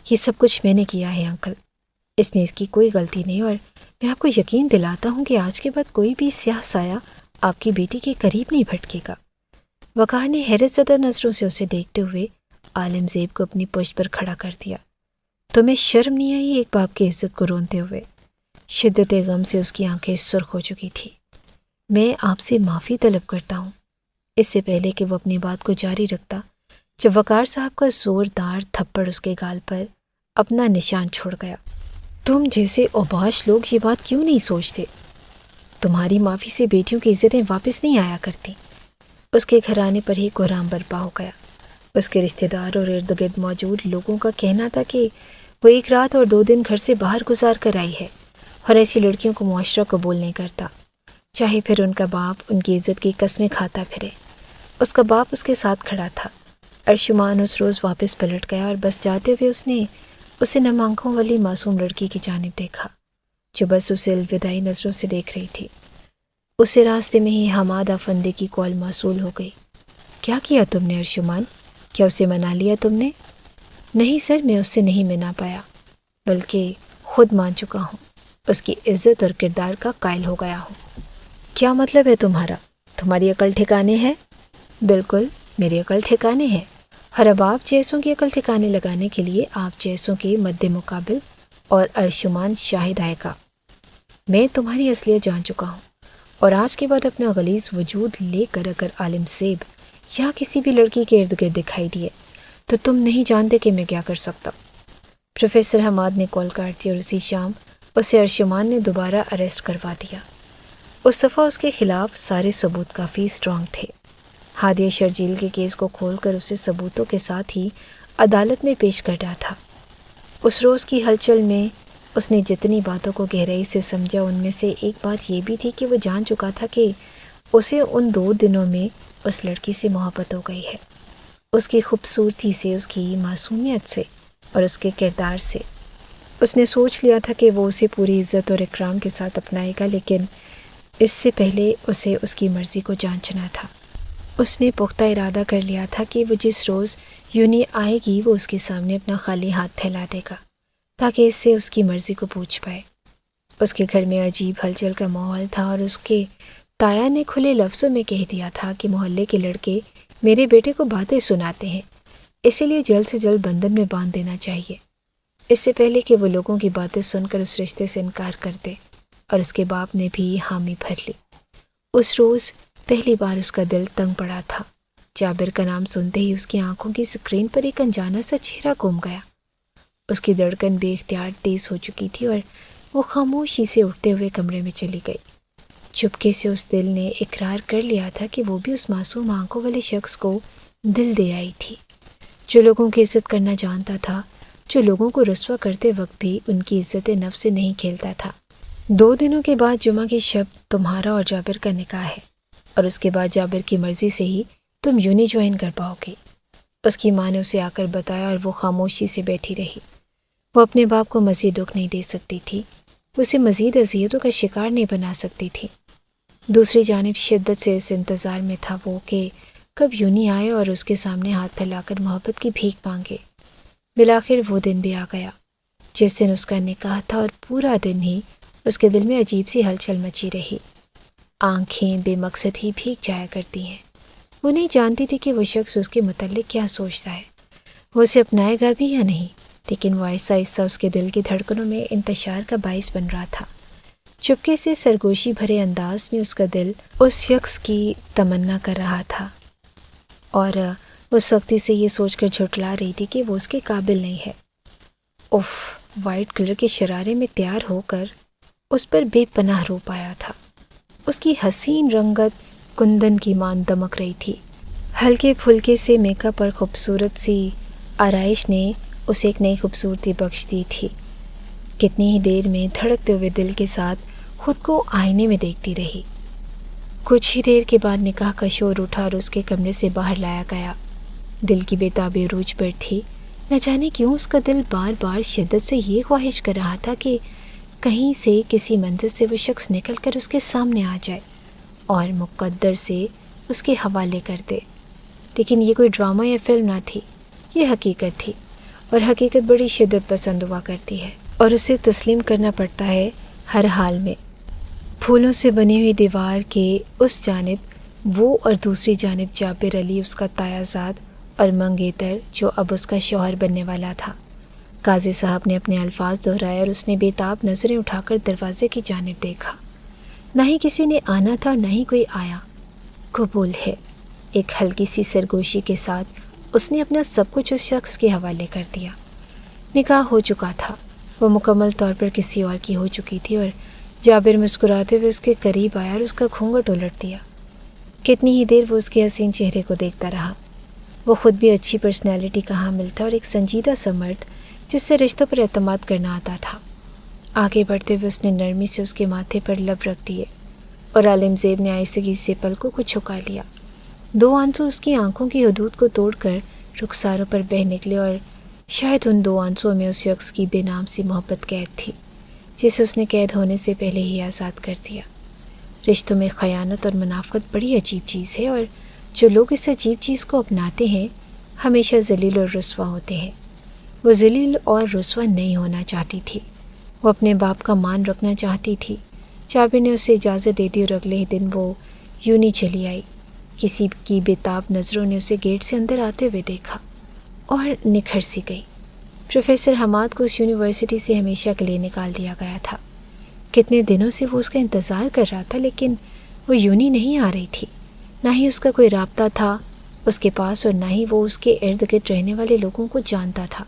S1: یہ سب کچھ میں نے کیا ہے انکل، اس میں اس کی کوئی غلطی نہیں، اور میں آپ کو یقین دلاتا ہوں کہ آج کے بعد کوئی بھی سیاہ سایہ آپ کی بیٹی کے قریب نہیں بھٹکے گا۔ وقار نے حیرت زدہ نظروں سے اسے دیکھتے ہوئے عالم زیب کو اپنی پشت پر کھڑا کر دیا۔ تمہیں شرم نہیں آئی ایک باپ کی عزت کو رونتے ہوئے؟ شدت غم سے اس کی آنکھیں سرخ ہو چکی تھی۔ میں آپ سے معافی طلب کرتا ہوں۔ اس سے پہلے کہ وہ اپنی بات کو جاری رکھتا، جب وقار صاحب کا زوردار تھپڑ اس کے گال پر اپنا نشان چھوڑ گیا۔ تم جیسے اوباش لوگ یہ بات کیوں نہیں سوچتے؟ تمہاری معافی سے بیٹیوں کی عزتیں واپس نہیں آیا کرتی۔ اس کے گھرانے پر ہی کوہرام برپا ہو گیا۔ اس کے رشتہ دار اور ارد گرد موجود لوگوں کا کہنا تھا کہ وہ 1 رات اور 2 دن گھر سے باہر گزار کر آئی ہے اور ایسی لڑکیوں کو معاشرہ قبول نہیں کرتا، چاہے پھر ان کا باپ ان کی عزت کی قسمیں کھاتا پھرے۔ اس کا باپ اس کے ساتھ کھڑا تھا۔ ارشمان اس روز واپس پلٹ گیا اور بس جاتے ہوئے اس نے اسے نم آنکھوں والی معصوم لڑکی کی جانب دیکھا جو بس اسے الوداعی نظروں سے دیکھ رہی تھی۔ اسے راستے میں ہی حماد افندی کی کال موصول ہو گئی۔ کیا کیا تم نے ارشمان؟ کیا اسے منا لیا تم نے؟ نہیں سر، میں اس سے نہیں منا پایا، بلکہ خود مان چکا ہوں۔ اس کی عزت اور کردار کا قائل ہو گیا ہوں۔ کیا مطلب ہے تمہارا؟ تمہاری عقل ٹھکانے ہے؟ بالکل، میری عقل ٹھکانے ہے، اور اب آپ جیسوں کی عقل ٹھکانے لگانے کے لیے آپ جیسوں کے مد مقابل اور ارشمان شاہد آئے گا۔ میں تمہاری اصلیت جان چکا ہوں، اور آج کے بعد اپنا غلیظ وجود لے کر اگر عالم زیب یا کسی بھی لڑکی کے ارد گرد دکھائی دیے تو تم نہیں جانتے کہ میں کیا کر سکتا۔ پروفیسر حماد نے کال کاٹ دی اور اسی شام اسے ارشمان نے دوبارہ اریسٹ کروا دیا۔ اس دفعہ اس کے خلاف سارے ثبوت کافی اسٹرانگ تھے۔ ہادیہ شرجیل کے کیس کو کھول کر اسے ثبوتوں کے ساتھ ہی عدالت میں پیش کر ڈالا تھا۔ اس روز کی ہلچل میں اس نے جتنی باتوں کو گہرائی سے سمجھا ان میں سے ایک بات یہ بھی تھی کہ وہ جان چکا تھا کہ اسے ان 2 دنوں میں اس لڑکی سے محبت ہو گئی ہے، اس کی خوبصورتی سے، اس کی معصومیت سے اور اس کے کردار سے۔ اس نے سوچ لیا تھا کہ وہ اسے پوری عزت اور اکرام کے ساتھ اپنائے گا، لیکن اس سے پہلے اسے اس کی مرضی کو جانچنا تھا۔ اس نے پختہ ارادہ کر لیا تھا کہ وہ جس روز یونی آئے گی وہ اس کے سامنے اپنا خالی ہاتھ پھیلا دے گا تاکہ اس سے اس کی مرضی کو پوچھ پائے۔ اس کے گھر میں عجیب ہلچل کا ماحول تھا اور اس کے تایا نے کھلے لفظوں میں کہہ دیا تھا کہ محلے کے لڑکے میرے بیٹے کو باتیں سناتے ہیں، اسی لیے جلد سے جلد بندھن میں باندھ دینا چاہیے، اس سے پہلے کہ وہ لوگوں کی باتیں سن کر اس رشتے سے انکار کر دے۔ اور اس کے باپ نے بھی حامی بھر لی۔ اس روز پہلی بار اس کا دل تنگ پڑا تھا۔ جابر کا نام سنتے ہی اس کی آنکھوں کی سکرین پر ایک انجانا سا چہرہ گھوم گیا۔ اس کی دھڑکن بے اختیار تیز ہو چکی تھی اور وہ خاموشی سے اٹھتے ہوئے کمرے میں چلی گئی۔ چپکے سے اس دل نے اقرار کر لیا تھا کہ وہ بھی اس معصوم آنکھوں والے شخص کو دل دے آئی تھی، جو لوگوں کی عزت کرنا جانتا تھا، جو لوگوں کو رسوا کرتے وقت بھی ان کی عزت نفس سے نہیں کھیلتا تھا۔ 2 دنوں کے بعد جمعہ کی شب تمہارا اور جابر کا نکاح ہے، اور اس کے بعد جابر کی مرضی سے ہی تم یونی جوائن کر پاؤ گی۔ اس کی ماں نے اسے آ کر بتایا اور وہ خاموشی سے بیٹھی رہی۔ وہ اپنے باپ کو مزید دکھ نہیں دے سکتی تھی، وہ اسے مزید اذیتوں کا شکار نہیں بنا سکتی تھی۔ دوسری جانب شدت سے اس انتظار میں تھا وہ کہ کب یونی آئے اور اس کے سامنے ہاتھ پھیلا کر محبت کی بھیک مانگے۔ بالآخر وہ دن بھی آ گیا جس دن اس کا نکاح تھا، اور پورا دن ہی اس کے دل میں عجیب سی ہلچل مچی رہی۔ آنکھیں بے مقصد ہی بھیگ جایا کرتی ہیں۔ وہ نہیں جانتی تھی کہ وہ شخص اس کے متعلق کیا سوچتا ہے، وہ اسے اپنائے گا بھی یا نہیں، لیکن وہ آہستہ آہستہ اس کے دل کی دھڑکنوں میں انتشار کا باعث بن رہا تھا۔ چپکے سے سرگوشی بھرے انداز میں اس کا دل اس شخص کی تمنا کر رہا تھا، اور وہ سختی سے یہ سوچ کر جھٹلا رہی تھی کہ وہ اس کے قابل نہیں ہے۔ اف، وائٹ کلر کے شرارے میں تیار ہو کر اس پر بے پناہ روپ آیا تھا۔ اس کی حسین رنگت کندن کی مان دمک رہی تھی۔ ہلکے پھلکے سے میک اپ اور خوبصورت سی آرائش نے اسے ایک نئی خوبصورتی بخش دی تھی۔ کتنی ہی دیر میں دھڑکتے ہوئے دل کے ساتھ خود کو آئینے میں دیکھتی رہی۔ کچھ ہی دیر کے بعد نکاح کا شور اٹھا اور اس کے کمرے سے باہر لایا گیا۔ دل کی بےتابی عروج پر تھی۔ نہ جانے کیوں اس کا دل بار بار شدت سے یہ خواہش کر رہا تھا کہ کہیں سے کسی منظر سے وہ شخص نکل کر اس کے سامنے آ جائے اور مقدر سے اس کے حوالے کر دے۔ لیکن یہ کوئی ڈرامہ یا فلم نہ تھی، یہ حقیقت تھی، اور حقیقت بڑی شدت پسند ہوا کرتی ہے اور اسے تسلیم کرنا پڑتا ہے ہر حال میں۔ پھولوں سے بنی ہوئی دیوار کے اس جانب وہ اور دوسری جانب جابر علی اس کا تایا زاد اور منگیتر جو اب اس کا شوہر بننے والا تھا۔ قاضی صاحب نے اپنے الفاظ دہرائے اور اس نے بے تاب نظریں اٹھا کر دروازے کی جانب دیکھا۔ نہ ہی کسی نے آنا تھا، نہ ہی کوئی آیا۔ قبول ہے، ایک ہلکی سی سرگوشی کے ساتھ اس نے اپنا سب کچھ اس شخص کے حوالے کر دیا۔ نکاح ہو چکا تھا، وہ مکمل طور پر کسی اور کی ہو چکی تھی، اور جابر مسکراتے ہوئے اس کے قریب آیا اور اس کا گھونگھٹ الٹ دیا۔ کتنی ہی دیر وہ اس کے حسین چہرے کو دیکھتا رہا۔ وہ خود بھی اچھی پرسنالٹی کا حامل تھا اور ایک سنجیدہ سا مرد جس سے رشتوں پر اعتماد کرنا آتا تھا۔ آگے بڑھتے ہوئے اس نے نرمی سے اس کے ماتھے پر لب رکھ دیے اور عالم زیب نے آہستگی سے پلکوں کو چھکا لیا۔ 2 آنسو اس کی آنکھوں کی حدود کو توڑ کر رخساروں پر بہہ نکلے اور شاید ان 2 آنسوؤں میں اس شخص کی بے نام سی محبت قید تھی جسے اس نے قید ہونے سے پہلے ہی آزاد کر دیا۔ رشتوں میں خیانت اور منافقت بڑی عجیب چیز ہے، اور جو لوگ اس عجیب چیز کو اپناتے ہیں ہمیشہ ذلیل اور رسوا ہوتے ہیں۔ وہ ذلیل اور رسوا نہیں ہونا چاہتی تھی، وہ اپنے باپ کا مان رکھنا چاہتی تھی۔ جابر نے اسے اجازت دے دی اور اگلے ہی دن وہ یونی چلی آئی۔ کسی کی بےتاب نظروں نے اسے گیٹ سے اندر آتے ہوئے دیکھا اور نکھر سی گئی۔ پروفیسر حماد کو اس یونیورسٹی سے ہمیشہ کے لیے نکال دیا گیا تھا۔ کتنے دنوں سے وہ اس کا انتظار کر رہا تھا، لیکن وہ یونی نہیں آ رہی تھی۔ نہ ہی اس کا کوئی رابطہ تھا اس کے پاس اور نہ ہی وہ اس کے ارد گرد رہنے والے لوگوں کو جانتا تھا۔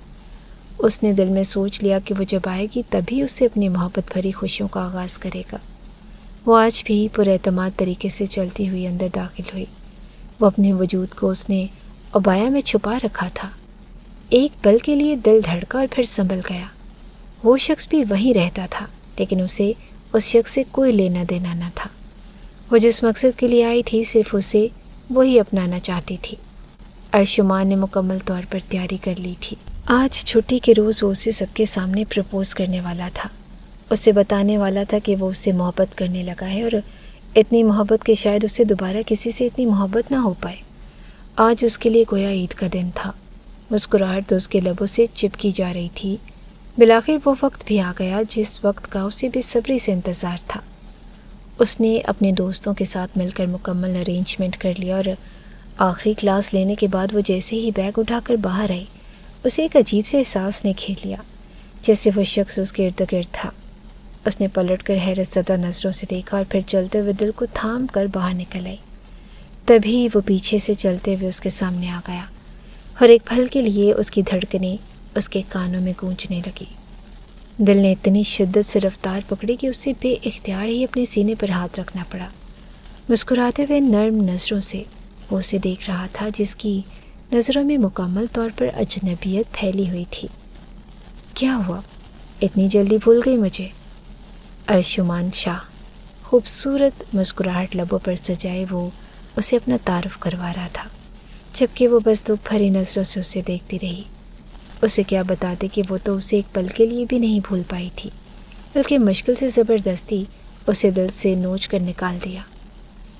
S1: اس نے دل میں سوچ لیا کہ وہ جب آئے گی تبھی اس سے اپنی محبت بھری خوشیوں کا آغاز کرے گا۔ وہ آج بھی پر اعتماد طریقے سے چلتی ہوئی اندر داخل ہوئی۔ وہ اپنے وجود کو اس نے عبایا میں چھپا رکھا تھا۔ ایک پل کے لیے دل دھڑکا اور پھر سنبھل گیا۔ وہ شخص بھی وہیں رہتا تھا، لیکن اسے اس شخص سے کوئی لینا دینا نہ تھا۔ وہ جس مقصد کے لیے آئی تھی صرف اسے وہی اپنانا چاہتی تھی۔ ارشمان نے مکمل طور پر تیاری کر لی تھی۔ آج چھٹی کے روز وہ اسے سب کے سامنے پرپوز کرنے والا تھا۔ اسے بتانے والا تھا کہ وہ اس سے محبت کرنے لگا ہے، اور اتنی محبت کہ شاید اسے دوبارہ کسی سے اتنی محبت نہ ہو پائے۔ آج اس کے لیے گویا عید کا دن تھا۔ مسکراہٹ تو اس کے لبوں سے چپکی جا رہی تھی۔ بالآخر وہ وقت بھی آ گیا جس وقت کا اسے بے صبری سے انتظار تھا۔ اس نے اپنے دوستوں کے ساتھ مل کر مکمل ارینجمنٹ کر لیا، اور آخری کلاس لینے کے بعد وہ جیسے ہی بیگ اٹھا کر باہر آئی، اسے ایک عجیب سے احساس نے گھیر لیا، جیسے وہ شخص اس کے ارد گرد تھا۔ اس نے پلٹ کر حیرت زدہ نظروں سے دیکھا اور پھر چلتے ہوئے دل کو تھام کر باہر نکل آئی۔ تبھی وہ پیچھے سے چلتے ہوئے اس کے سامنے آ گیا، اور ایک پل کے لیے اس کی دھڑکنیں اس کے کانوں میں گونجنے لگی۔ دل نے اتنی شدت سے رفتار پکڑی کہ اسے بے اختیار ہی اپنے سینے پر ہاتھ رکھنا پڑا۔ مسکراتے ہوئے نرم نظروں سے وہ اسے دیکھ رہا تھا، جس کی نظروں میں مکمل طور پر اجنبیت پھیلی ہوئی تھی۔ کیا ہوا؟ اتنی جلدی بھول گئی مجھے؟ ارشمان شاہ، خوبصورت مسکراہٹ لبوں پر سجائے وہ اسے اپنا تعارف کروا رہا تھا، جبکہ وہ بس دکھ بھری نظروں سے اسے دیکھتی رہی۔ اسے کیا بتاتے کہ وہ تو اسے ایک پل کے لیے بھی نہیں بھول پائی تھی، بلکہ مشکل سے زبردستی اسے دل سے نوچ کر نکال دیا۔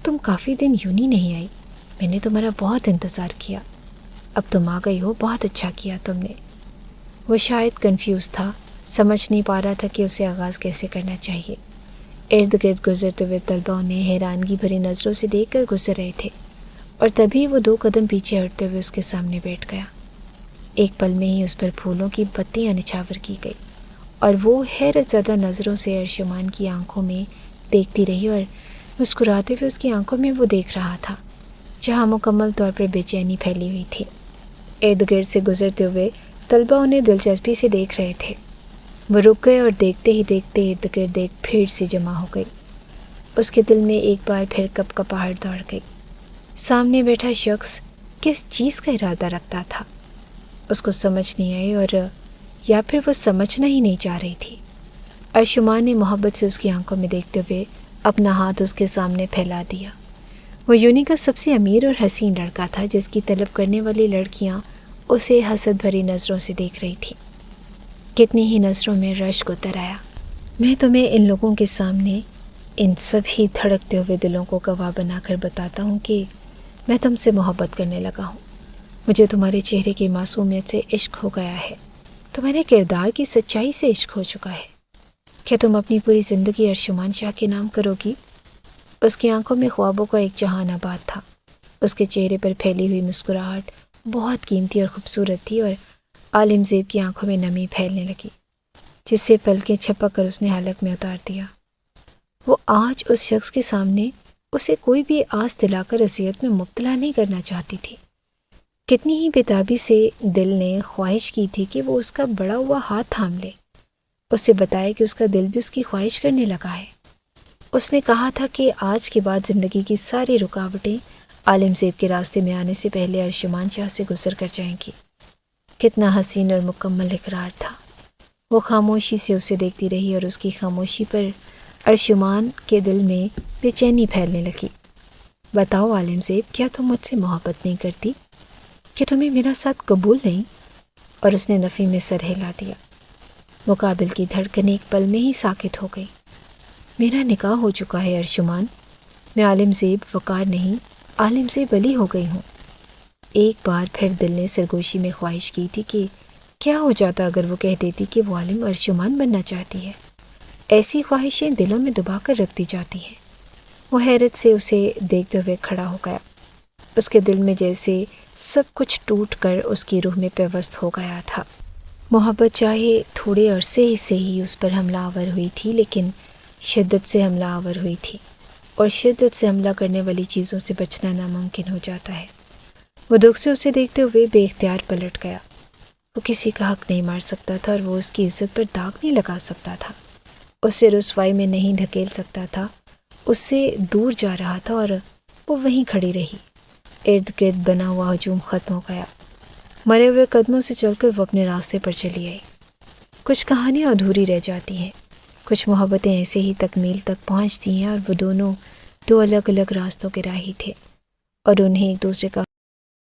S1: تم کافی دن یونی نہیں آئی، میں نے تمہارا بہت انتظار کیا۔ اب تم آ گئی ہو، بہت اچھا کیا تم نے۔ وہ شاید کنفیوز تھا، سمجھ نہیں پا رہا تھا کہ اسے آغاز کیسے کرنا چاہیے۔ ارد گرد گزرتے ہوئے طلبہ انہیں حیرانگی بھری نظروں سے دیکھ کر گزر رہے تھے، اور تبھی وہ 2 قدم پیچھے ہٹتے ہوئے اس کے سامنے بیٹھ گیا۔ ایک پل میں ہی اس پر پھولوں کی پتیاں نچھاور کی گئی، اور وہ حیرت زدہ نظروں سے ارشمان کی آنکھوں میں دیکھتی رہی، اور مسکراتے ہوئے اس کی آنکھوں میں وہ دیکھ رہا تھا جہاں مکمل طور پر بے چینی پھیلی ہوئی تھی۔ ارد گرد سے گزرتے ہوئے طلبہ انہیں دلچسپی سے دیکھ رہے تھے۔ وہ رک گئے اور دیکھتے ہی دیکھتے ارد گرد ایک بھیڑ سی جمع ہو گئی۔ اس کے دل میں ایک بار پھر کپ کپاہٹ دوڑ گئی۔ سامنے بیٹھا شخص کس چیز کا ارادہ رکھتا تھا؟ اس کو سمجھ نہیں آئی، اور یا پھر وہ سمجھنا ہی نہیں چاہ رہی تھی۔ ارشمان نے محبت سے اس کی آنکھوں میں دیکھتے ہوئے اپنا ہاتھ اس کے سامنے پھیلا دیا۔ وہ یونی کا سب سے امیر اور حسین لڑکا تھا، جس کی طلب کرنے والی لڑکیاں اسے حسد بھری نظروں سے دیکھ رہی تھیں۔ کتنی ہی نظروں میں رشک اتر آیا۔ میں تمہیں ان لوگوں کے سامنے ان سبھی دھڑکتے ہوئے دلوں کو گواہ بنا کر بتاتا ہوں کہ میں تم سے محبت کرنے لگا ہوں۔ مجھے تمہارے چہرے کی معصومیت سے عشق ہو گیا ہے، تمہارے کردار کی سچائی سے عشق ہو چکا ہے۔ کیا تم اپنی پوری زندگی ارشمان شاہ کے نام کرو گی؟ اس کی آنکھوں میں خوابوں کا ایک جہان آباد تھا۔ اس کے چہرے پر پھیلی ہوئی مسکراہٹ بہت قیمتی اور خوبصورت تھی، اور عالم زیب کی آنکھوں میں نمی پھیلنے لگی، جس سے پلکیں چھپک کر اس نے حلق میں اتار دیا۔ وہ آج اس شخص کے سامنے اسے کوئی بھی آس دلا کر اذیت میں مبتلا نہیں کرنا چاہتی تھی۔ کتنی ہی بےتابی سے دل نے خواہش کی تھی کہ وہ اس کا بڑا ہوا ہاتھ تھام لے، اسے بتائے کہ اس کا دل بھی اس کی خواہش کرنے لگا ہے۔ اس نے کہا تھا کہ آج کے بعد زندگی کی ساری رکاوٹیں عالم زیب کے راستے میں آنے سے پہلے ارشمان شاہ سے گزر کر جائیں گی۔ کتنا حسین اور مکمل اقرار تھا۔ وہ خاموشی سے اسے دیکھتی رہی اور اس کی خاموشی پر ارشمان کے دل میں بے چینی پھیلنے لگی۔ بتاؤ عالم زیب، کیا تم مجھ سے محبت نہیں کرتی؟ کہ تمہیں میرا ساتھ قبول نہیں؟ اور اس نے نفی میں سر ہلا دیا۔ مقابل کی دھڑکن ایک پل میں ہی ساکت ہو گئی۔ میرا نکاح ہو چکا ہے ارشمان، میں عالم زیب وقار نہیں، عالم زیب علی ہو گئی ہوں۔ ایک بار پھر دل نے سرگوشی میں خواہش کی تھی کہ کیا ہو جاتا اگر وہ کہہ دیتی کہ وہ عالم ارشمان بننا چاہتی ہے۔ ایسی خواہشیں دلوں میں دبا کر رکھ دی جاتی ہیں۔ وہ حیرت سے اسے دیکھتے ہوئے کھڑا ہو گیا۔ اس کے دل میں جیسے سب کچھ ٹوٹ کر اس کی روح میں پیوست ہو گیا تھا۔ محبت چاہے تھوڑے عرصے سے ہی اس پر حملہ آور ہوئی تھی، لیکن شدت سے حملہ آور ہوئی تھی، اور شدت سے حملہ کرنے والی چیزوں سے بچنا ناممکن ہو جاتا ہے۔ وہ دکھ سے اسے دیکھتے ہوئے بے اختیار پلٹ گیا۔ وہ کسی کا حق نہیں مار سکتا تھا اور وہ اس کی عزت پر داغ نہیں لگا سکتا تھا، اسے رسوائی میں نہیں دھکیل سکتا تھا۔ اس سے دور جا رہا تھا اور وہ وہیں کھڑی رہی۔ ارد گرد بنا ہوا ہجوم ختم ہو گیا۔ مرے ہوئے قدموں سے چل کر وہ اپنے راستے پر چلی آئی۔ کچھ کہانیاں ادھوری رہ جاتی ہیں، کچھ محبتیں ایسے ہی تکمیل تک پہنچتی ہیں، اور وہ دونوں دو الگ الگ راستوں کے راہی تھے، اور انہیں ایک دوسرے کا